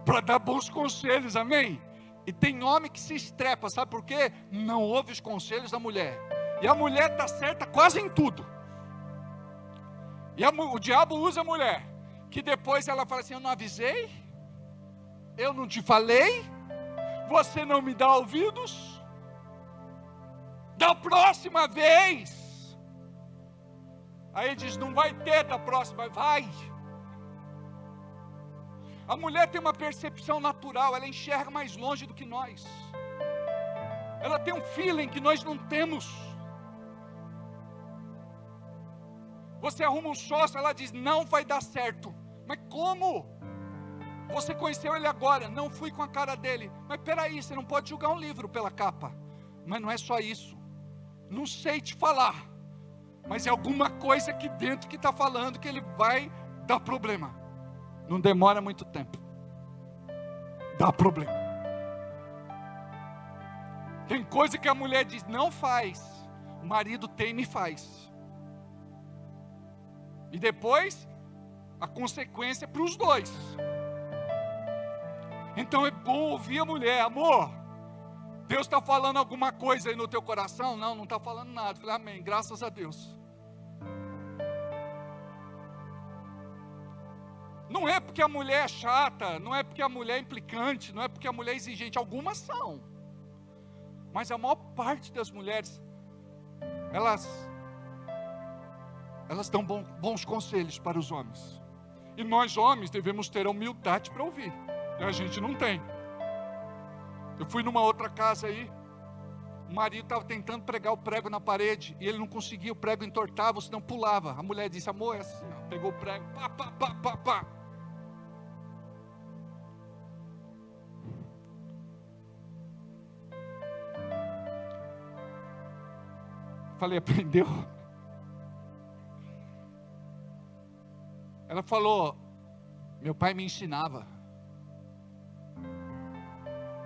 para dar bons conselhos, amém? E tem homem que se estrepa, sabe por quê? Não ouve os conselhos da mulher. E a mulher está certa quase em tudo. E o diabo usa a mulher, que depois ela fala assim: eu não avisei, eu não te falei, você não me dá ouvidos, da próxima vez. Aí diz: não vai ter da próxima, vai. A mulher tem uma percepção natural, ela enxerga mais longe do que nós. Ela tem um feeling que nós não temos. Você arruma um sócio, ela diz: não vai dar certo. Mas como? Você conheceu ele agora, não fui com a cara dele. Mas peraí, você não pode julgar um livro pela capa. Mas não é só isso. Não sei te falar, mas é alguma coisa aqui dentro que está falando que ele vai dar problema. Não demora muito tempo. Dá problema. Tem coisa que a mulher diz: não faz. O marido tem e faz. E depois, a consequência é para os dois. Então é bom ouvir a mulher: amor, Deus está falando alguma coisa aí no teu coração? Não, não está falando nada. Eu falei: amém, graças a Deus. Não é porque a mulher é chata, não é porque a mulher é implicante, não é porque a mulher é exigente. Algumas são. Mas a maior parte das mulheres, elas dão bons conselhos para os homens. E nós homens devemos ter a humildade para ouvir. E a gente não tem. Eu fui numa outra casa aí, o marido estava tentando pregar o prego na parede, e ele não conseguia, o prego entortava, senão pulava. A mulher disse: amor, é assim, ó. Pegou o prego, pá, pá, pá, pá, pá. Falei: aprendeu? Ela falou: meu pai me ensinava,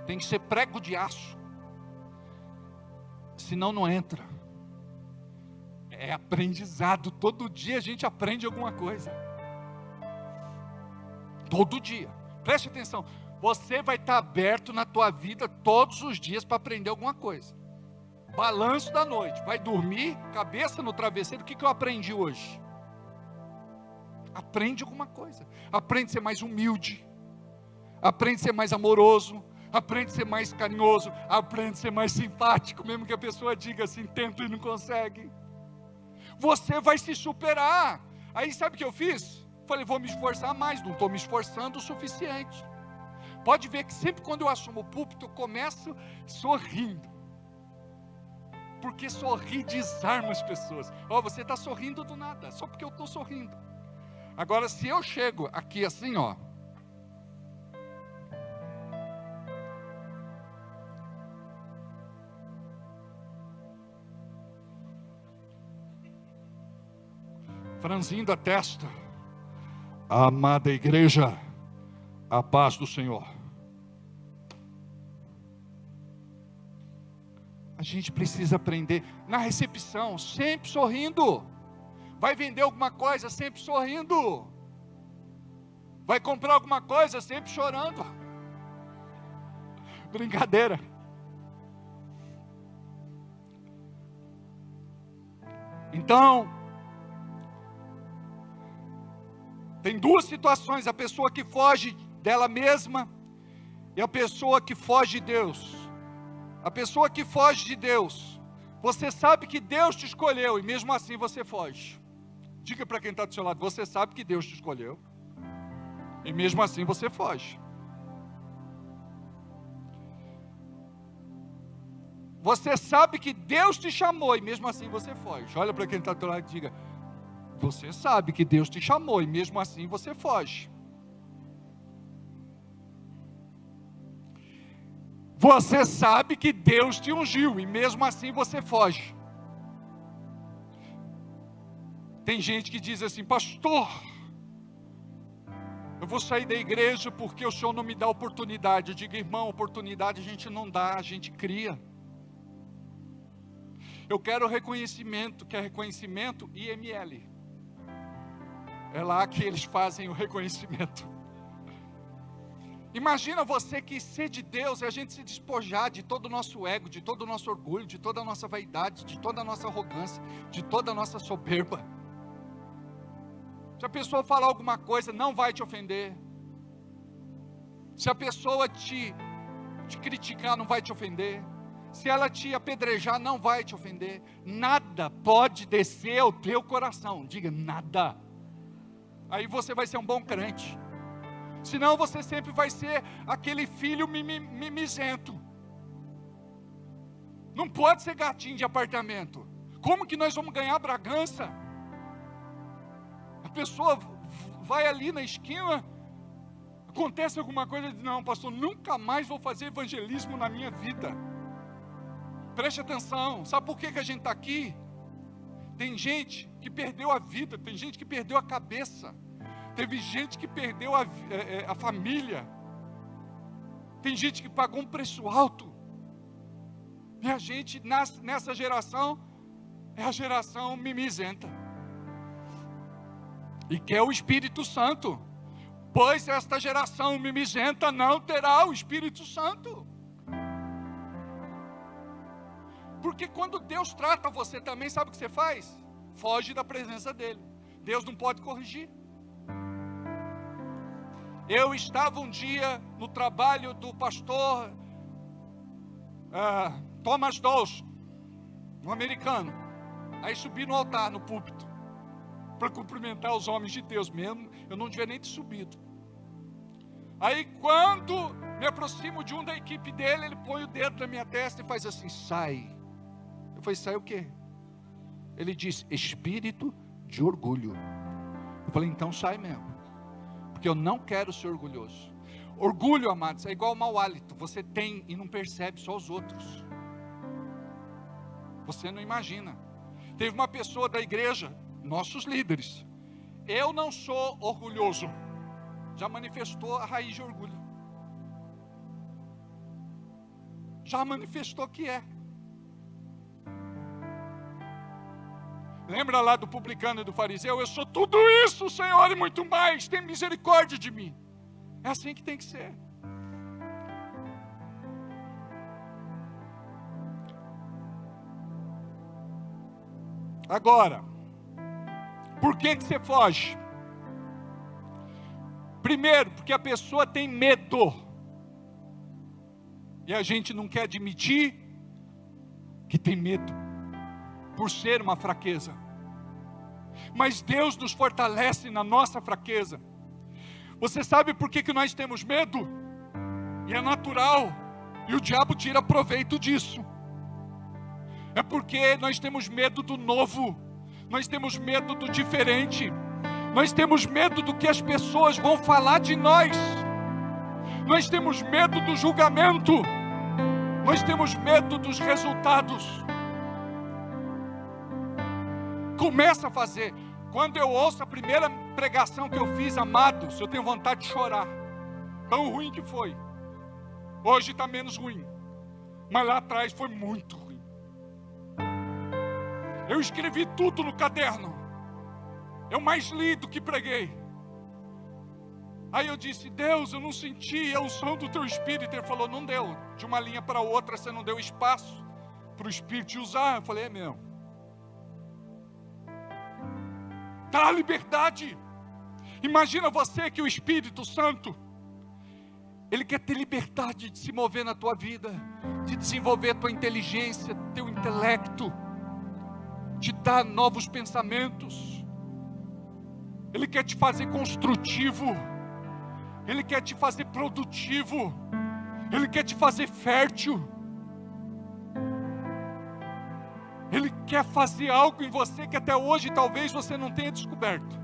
tem que ser prego de aço, senão não entra. É aprendizado, todo dia a gente aprende alguma coisa. Todo dia, preste atenção, você vai estar aberto na tua vida todos os dias para aprender alguma coisa. Balanço da noite, vai dormir, cabeça no travesseiro: o que eu aprendi hoje? Aprende alguma coisa. Aprende a ser mais humilde, aprende a ser mais amoroso, aprende a ser mais carinhoso, aprende a ser mais simpático, mesmo que a pessoa diga assim: tenta e não consegue. Você vai se superar. Aí sabe o que eu fiz? Falei: vou me esforçar mais, não estou me esforçando o suficiente. Pode ver que sempre quando eu assumo o púlpito, eu começo sorrindo, porque sorrir desarma as pessoas. Você está sorrindo do nada, só porque eu estou sorrindo. Agora, se eu chego aqui assim, ó, franzindo a testa: amada igreja, a paz do Senhor. A gente precisa aprender na recepção, sempre sorrindo. Vai vender alguma coisa, sempre sorrindo. Vai comprar alguma coisa, sempre chorando. Brincadeira. Então, tem duas situações: a pessoa que foge dela mesma e a pessoa que foge de Deus. A pessoa que foge de Deus, você sabe que Deus te escolheu e mesmo assim você foge. Diga para quem está do seu lado: você sabe que Deus te escolheu e mesmo assim você foge. Você sabe que Deus te chamou e mesmo assim você foge. Olha para quem está do seu lado e diga: você sabe que Deus te chamou e mesmo assim você foge. Você sabe que Deus te ungiu e mesmo assim você foge. Tem gente que diz assim: pastor, Eu vou sair da igreja porque o Senhor não me dá oportunidade. Eu digo, irmão, oportunidade a gente não dá, a gente cria. Eu quero reconhecimento, que é reconhecimento IML. É lá que eles fazem o reconhecimento. Imagina você que ser de Deus é a gente se despojar de todo o nosso ego, de todo o nosso orgulho, de toda a nossa vaidade, de toda a nossa arrogância, de toda a nossa soberba. Se a pessoa falar alguma coisa, não vai te ofender. Se a pessoa te criticar, não vai te ofender. Se ela te apedrejar, não vai te ofender. Nada pode descer ao teu coração. Diga, nada. Aí você vai ser um bom crente. Senão você sempre vai ser aquele filho mimizento. Não pode ser gatinho de apartamento. Como que nós vamos ganhar Bragança? A pessoa vai ali na esquina, acontece alguma coisa e diz, não, pastor, nunca mais vou fazer evangelismo na minha vida. Preste atenção, sabe por que a gente está aqui? Tem gente que perdeu a vida, tem gente que perdeu a cabeça, teve gente que perdeu a família, tem gente que pagou um preço alto, e a gente nessa geração, é a geração mimizenta, e quer o Espírito Santo, pois esta geração mimizenta não terá o Espírito Santo. Porque quando Deus trata você também, sabe o que você faz? Foge da presença dEle. Deus não pode corrigir. Eu estava um dia no trabalho do pastor Thomas Dawson, um americano. Aí subi no altar, no púlpito, para cumprimentar os homens de Deus mesmo. Eu não devia nem ter subido. Aí quando me aproximo de um da equipe dele, ele põe o dedo na minha testa e faz assim, sai. Eu falei, sai o quê? Ele diz, espírito de orgulho. Eu falei, então sai mesmo. Porque eu não quero ser orgulhoso. Orgulho, amados, é igual mau hálito. Você tem e não percebe, só os outros. Você não imagina. Teve uma pessoa da igreja, nossos líderes. Eu não sou orgulhoso. Já manifestou a raiz de orgulho. Já manifestou que é. Lembra lá do publicano e do fariseu? Eu sou tudo isso, Senhor, e muito mais. Tem misericórdia de mim. É assim que tem que ser. Agora, por que você foge? Primeiro, porque a pessoa tem medo. E a gente não quer admitir que tem medo, por ser uma fraqueza. Mas Deus nos fortalece na nossa fraqueza. Você sabe por que nós temos medo? E é natural. E o diabo tira proveito disso. É porque nós temos medo do novo. Nós temos medo do diferente. Nós temos medo do que as pessoas vão falar de nós. Nós temos medo do julgamento. Nós temos medo dos resultados. Começa a fazer. Quando eu ouço a primeira pregação que eu fiz, amados, eu tenho vontade de chorar. Tão ruim que foi. Hoje está menos ruim. Mas lá atrás foi muito ruim. Eu escrevi tudo no caderno. Eu mais li do que preguei. Aí eu disse, Deus, eu não senti a unção do teu Espírito. Ele falou, não deu. De uma linha para outra, você não deu espaço para o Espírito te usar. Eu falei, é mesmo. Dá liberdade. Imagina você que o Espírito Santo, ele quer ter liberdade de se mover na tua vida, de desenvolver a tua inteligência, teu intelecto, de dar novos pensamentos. Ele quer te fazer construtivo. Ele quer te fazer produtivo. Ele quer te fazer fértil. Ele quer fazer algo em você que até hoje talvez você não tenha descoberto.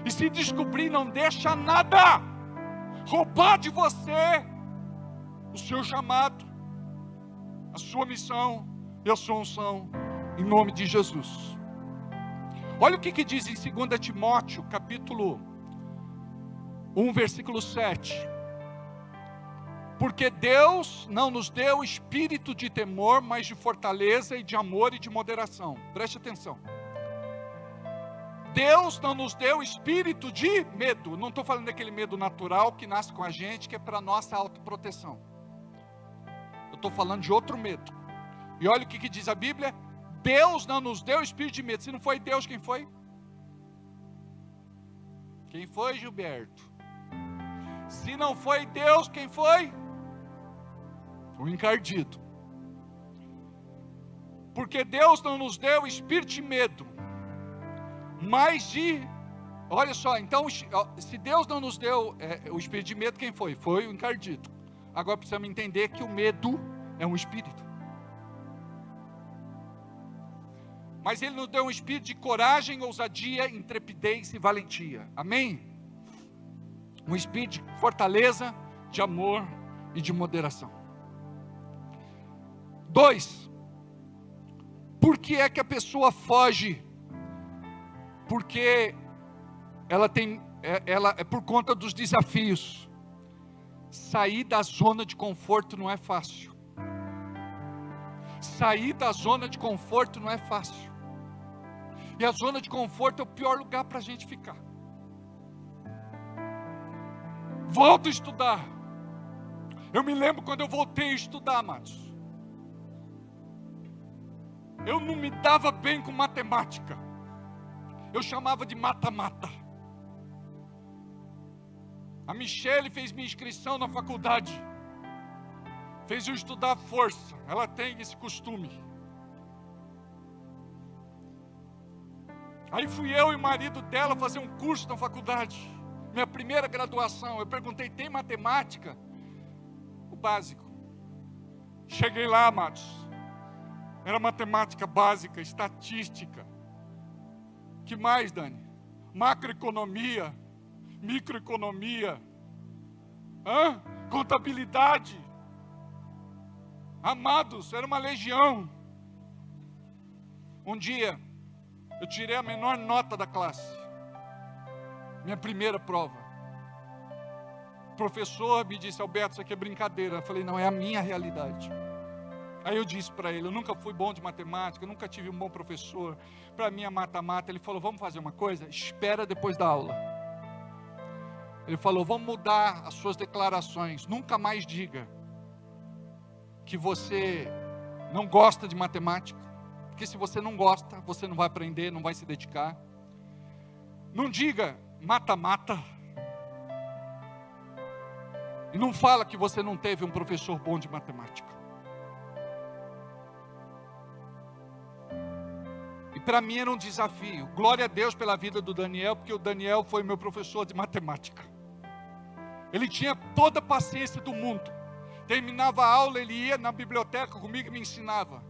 E se descobrir, não deixa nada roubar de você o seu chamado, a sua missão e a sua unção, em nome de Jesus. Olha o que diz em 2 Timóteo, capítulo 1, versículo 7. Porque Deus não nos deu espírito de temor, mas de fortaleza e de amor e de moderação. Preste atenção. Deus não nos deu espírito de medo. Não estou falando daquele medo natural que nasce com a gente, que é para nossa autoproteção. Eu estou falando de outro medo. E olha o que diz a Bíblia. Deus não nos deu espírito de medo. Se não foi Deus, quem foi? Quem foi, Gilberto? Se não foi Deus, quem foi? O encardido. Porque Deus não nos deu espírito de medo, mas de... Olha só, então, se Deus não nos deu o espírito de medo, quem foi? Foi o encardido. Agora precisamos entender que o medo é um espírito. Mas Ele nos deu um espírito de coragem, ousadia, intrepidez e valentia. Amém? Um espírito de fortaleza, de amor e de moderação. 2. Por que é que a pessoa foge? Porque ela é por conta dos desafios. Sair da zona de conforto não é fácil. Sair da zona de conforto não é fácil. E a zona de conforto é o pior lugar para a gente ficar. Volto a estudar. Eu me lembro quando eu voltei a estudar, amados. Eu não me dava bem com matemática. Eu chamava de mata-mata. A Michele fez minha inscrição na faculdade. Fez eu estudar à força. Ela tem esse costume. Aí fui eu e o marido dela fazer um curso na faculdade. Minha primeira graduação. Eu perguntei, tem matemática? O básico. Cheguei lá, amados. Era matemática básica, estatística. Que mais, Dani? Macroeconomia, microeconomia, contabilidade. Amados, era uma legião. Um dia, eu tirei a menor nota da classe. Minha primeira prova. O professor me disse, Alberto, isso aqui é brincadeira. Eu falei, não, é a minha realidade. Aí eu disse para ele, eu nunca fui bom de matemática, eu nunca tive um bom professor, para mim é mata-mata. Ele falou, vamos fazer uma coisa? Espera depois da aula. Ele falou, vamos mudar as suas declarações, nunca mais diga que você não gosta de matemática, porque se você não gosta, você não vai aprender, não vai se dedicar. Não diga mata-mata, e não fala que você não teve um professor bom de matemática. Para mim era um desafio. Glória a Deus pela vida do Daniel, porque o Daniel foi meu professor de matemática. Ele tinha toda a paciência do mundo. Terminava a aula, ele ia na biblioteca comigo e me ensinava.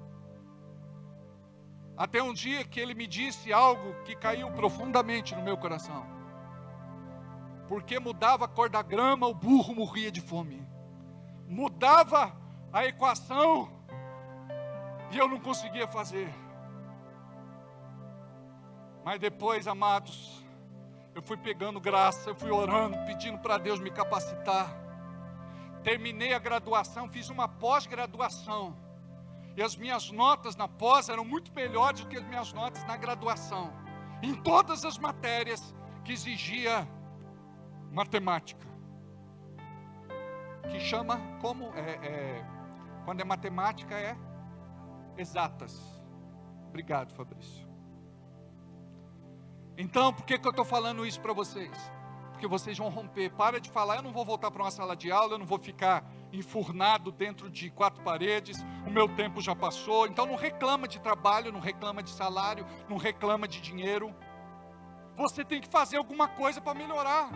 Até um dia que ele me disse algo que caiu profundamente no meu coração. Porque mudava a cor da grama, o burro morria de fome. Mudava a equação e eu não conseguia fazer. Mas depois, amados, eu fui pegando graça, eu fui orando, pedindo para Deus me capacitar. Terminei a graduação, fiz uma pós-graduação. E as minhas notas na pós eram muito melhores do que as minhas notas na graduação. Em todas as matérias que exigia matemática. Que chama, como? Quando é matemática é exatas. Obrigado, Fabrício. Então, por que eu estou falando isso para vocês? Porque vocês vão romper. Para de falar, eu não vou voltar para uma sala de aula, eu não vou ficar enfurnado dentro de 4 paredes, o meu tempo já passou. Então não reclama de trabalho, não reclama de salário, não reclama de dinheiro. Você tem que fazer alguma coisa para melhorar.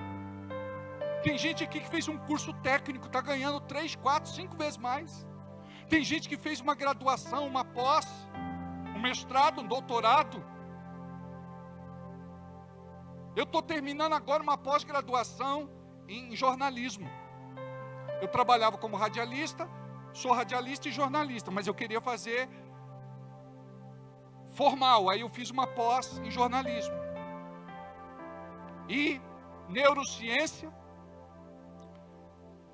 Tem gente aqui que fez um curso técnico, está ganhando 3, 4, 5 vezes mais. Tem gente que fez uma graduação, uma pós, um mestrado, um doutorado. Eu estou terminando agora uma pós-graduação em jornalismo. Eu trabalhava como radialista, sou radialista e jornalista, mas eu queria fazer formal, aí eu fiz uma pós em jornalismo. E neurociência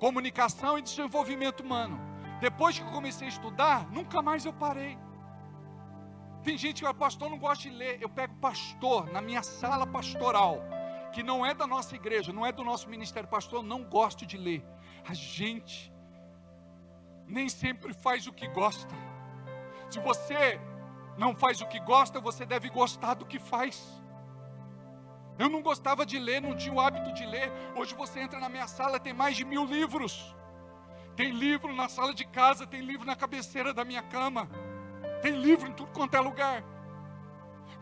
comunicação e desenvolvimento humano. Depois que eu comecei a estudar, nunca mais eu parei. Tem gente que fala, pastor, não gosta de ler. Eu pego pastor na minha sala pastoral, que não é da nossa igreja, não é do nosso ministério. Pastor, eu não gosto de ler. A gente nem sempre faz o que gosta. Se você não faz o que gosta, você deve gostar do que faz. Eu não gostava de ler, não tinha o hábito de ler. Hoje você entra na minha sala, tem mais de 1000 livros. Tem livro na sala de casa, tem livro na cabeceira da minha cama. Tem livro em tudo quanto é lugar.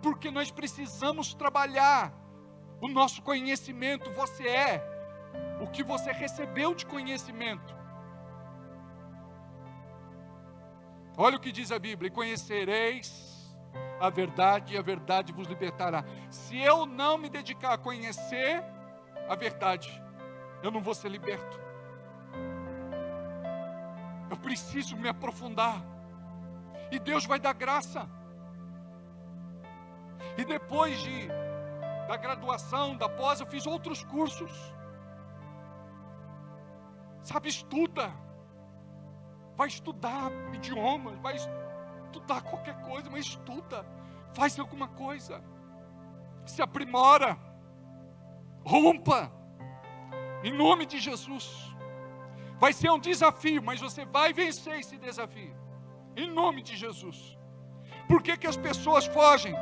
Porque nós precisamos trabalhar o nosso conhecimento. Você é o que você recebeu de conhecimento. Olha o que diz a Bíblia: e conhecereis a verdade, e a verdade vos libertará. Se eu não me dedicar a conhecer a verdade, eu não vou ser liberto. Eu preciso me aprofundar. E Deus vai dar graça. E depois da graduação, da pós, eu fiz outros cursos. Sabe, estuda. Vai estudar idiomas, vai estudar qualquer coisa, mas estuda. Faz alguma coisa. Se aprimora. Rompa. Em nome de Jesus. Vai ser um desafio, mas você vai vencer esse desafio. Em nome de Jesus. Por que as pessoas fogem?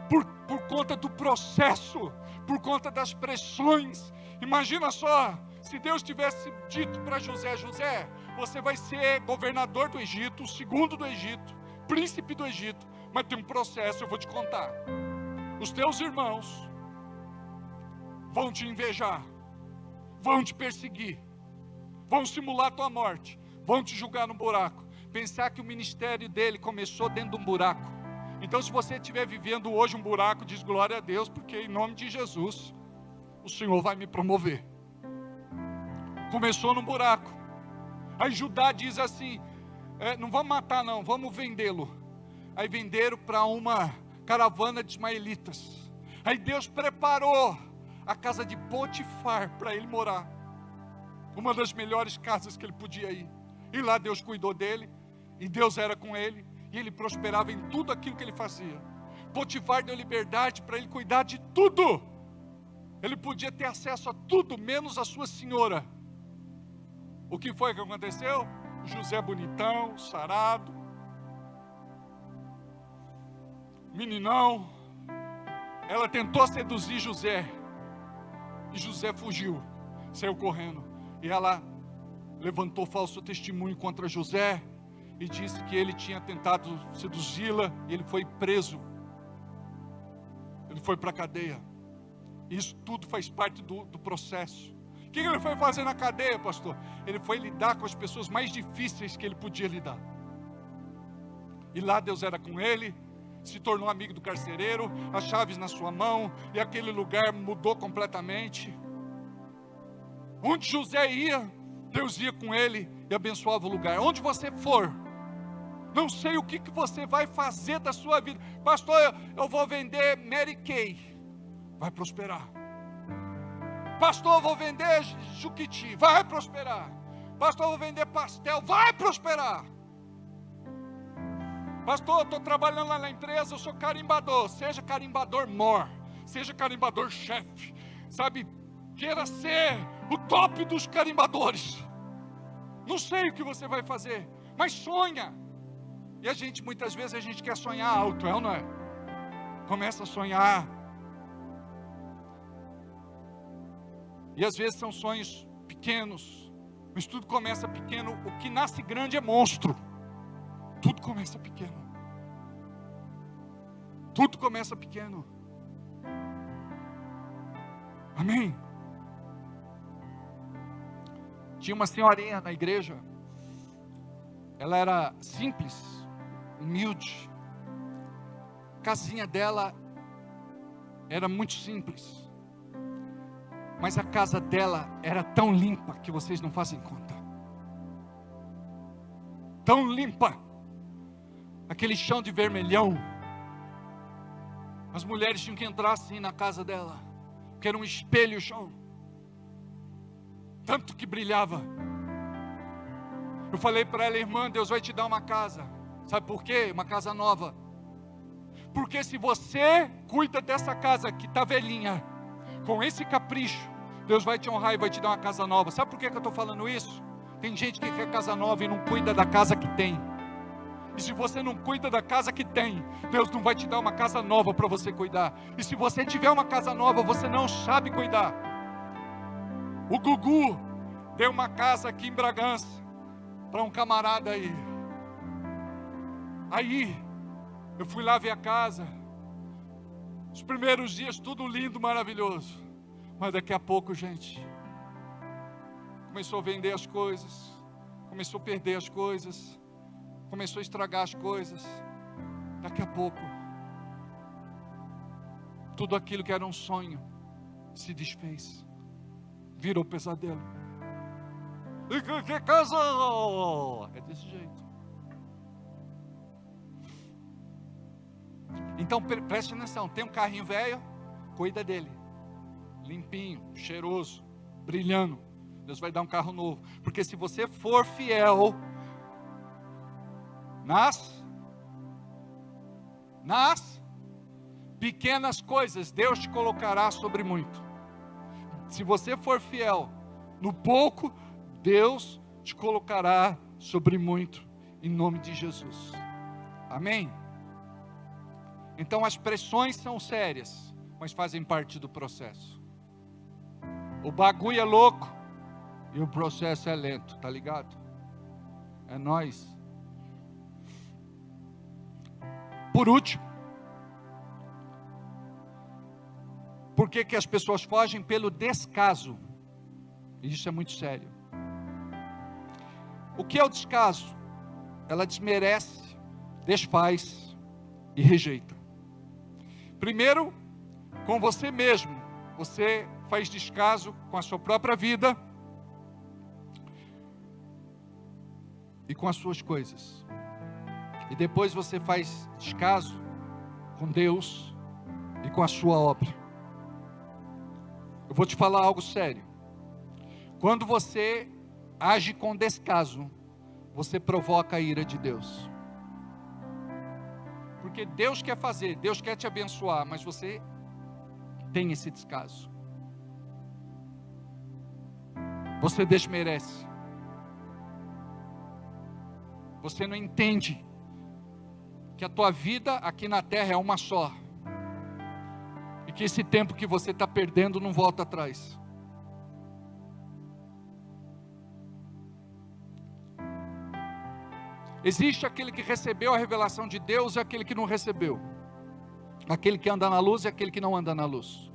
Por conta do processo, por conta das pressões. Imagina só, se Deus tivesse dito para José: José, você vai ser governador do Egito, o segundo do Egito, príncipe do Egito, mas tem um processo, eu vou te contar. Os teus irmãos vão te invejar, vão te perseguir, vão simular a tua morte, vão te julgar no buraco. Pensar que o ministério dele começou dentro de um buraco. Então, se você estiver vivendo hoje um buraco, diz glória a Deus, porque em nome de Jesus, o Senhor vai me promover. Começou num buraco. Aí Judá diz assim: não vamos matar não, vamos vendê-lo. Aí venderam para uma caravana de ismaelitas. Aí Deus preparou a casa de Potifar para ele morar. Uma das melhores casas que ele podia ir. E lá Deus cuidou dele, e Deus era com ele, e ele prosperava em tudo aquilo que ele fazia. Potifar deu liberdade para ele cuidar de tudo. Ele podia ter acesso a tudo, menos a sua senhora. O que foi que aconteceu? José bonitão, sarado, meninão. Ela tentou seduzir José, e José fugiu, saiu correndo. E ela levantou falso testemunho contra José e disse que ele tinha tentado seduzi-la, e ele foi preso. Ele foi para a cadeia. Isso tudo faz parte do processo. O que ele foi fazer na cadeia, pastor? Ele foi lidar com as pessoas mais difíceis que ele podia lidar. E lá Deus era com ele, se tornou amigo do carcereiro, as chaves na sua mão, e aquele lugar mudou completamente. Onde José ia, Deus ia com ele e abençoava o lugar. Onde você for, não sei o que você vai fazer da sua vida. Pastor, eu vou vender Mary Kay. Vai prosperar. Pastor, eu vou vender Juquiti. Vai prosperar. Pastor, eu vou vender pastel. Vai prosperar. Pastor, eu estou trabalhando lá na empresa, eu sou carimbador. Seja carimbador mor, seja carimbador chefe. Sabe, queira ser o top dos carimbadores. Não sei o que você vai fazer, mas sonha. E muitas vezes a gente quer sonhar alto, é ou não é? Começa a sonhar. E às vezes são sonhos pequenos, mas tudo começa pequeno. O que nasce grande é monstro. Tudo começa pequeno. Tudo começa pequeno. Amém? Tinha uma senhorinha na igreja. Ela era simples, humilde. A casinha dela era muito simples. Mas a casa dela era tão limpa que vocês não fazem conta. Tão limpa. Aquele chão de vermelhão. As mulheres tinham que entrar assim na casa dela, porque era um espelho o chão. Tanto que brilhava. Eu falei para ela: irmã, Deus vai te dar uma casa. Sabe por quê? Uma casa nova. Porque se você cuida dessa casa que está velhinha, com esse capricho, Deus vai te honrar e vai te dar uma casa nova. Sabe por que eu estou falando isso? Tem gente que quer casa nova e não cuida da casa que tem. E se você não cuida da casa que tem, Deus não vai te dar uma casa nova para você cuidar. E se você tiver uma casa nova, você não sabe cuidar. O Gugu deu uma casa aqui em Bragança para um camarada aí. Aí eu fui lá ver a casa. Os primeiros dias tudo lindo, maravilhoso. Mas daqui a pouco, gente, começou a vender as coisas, começou a perder as coisas, começou a estragar as coisas. Daqui a pouco, tudo aquilo que era um sonho se desfez, virou pesadelo. E que casa? É desse jeito. Então preste atenção, tem um carrinho velho, cuida dele, limpinho, cheiroso, brilhando. Deus vai dar um carro novo, porque se você for fiel nas pequenas coisas, Deus te colocará sobre muito. Se você for fiel no pouco, Deus te colocará sobre muito, em nome de Jesus. Amém? Então as pressões são sérias, mas fazem parte do processo. O bagulho é louco e o processo é lento, tá ligado? É nóis. Por último, por que as pessoas fogem? Pelo descaso. Isso é muito sério. O que é o descaso? Ela desmerece, desfaz e rejeita. Primeiro, com você mesmo, você faz descaso com a sua própria vida e com as suas coisas. E depois você faz descaso com Deus e com a sua obra. Eu vou te falar algo sério. Quando você age com descaso, você provoca a ira de Deus. Porque Deus quer fazer, Deus quer te abençoar, mas você tem esse descaso. Você desmerece. Você não entende que a tua vida aqui na terra é uma só. E que esse tempo que você está perdendo não volta atrás. Existe aquele que recebeu a revelação de Deus e aquele que não recebeu. Aquele que anda na luz e aquele que não anda na luz.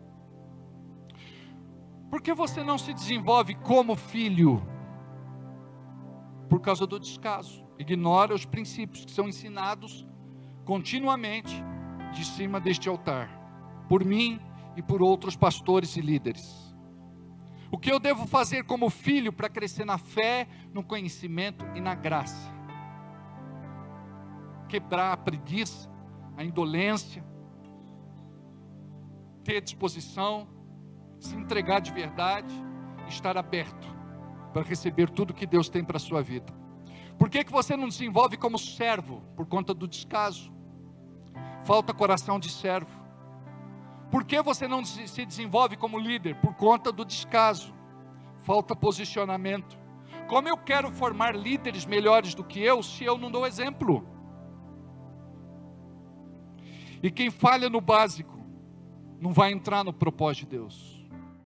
Por que você não se desenvolve como filho? Por causa do descaso. Ignora os princípios que são ensinados continuamente de cima deste altar. Por mim e por outros pastores e líderes. O que eu devo fazer como filho para crescer na fé, no conhecimento e na graça? Quebrar a preguiça, a indolência, ter disposição, se entregar de verdade, estar aberto para receber tudo que Deus tem para a sua vida. Por que você não se envolve como servo? Por conta do descaso. Falta coração de servo. Por que você não se desenvolve como líder? Por conta do descaso. Falta posicionamento. Como eu quero formar líderes melhores do que eu, se eu não dou exemplo? E quem falha no básico, não vai entrar no propósito de Deus.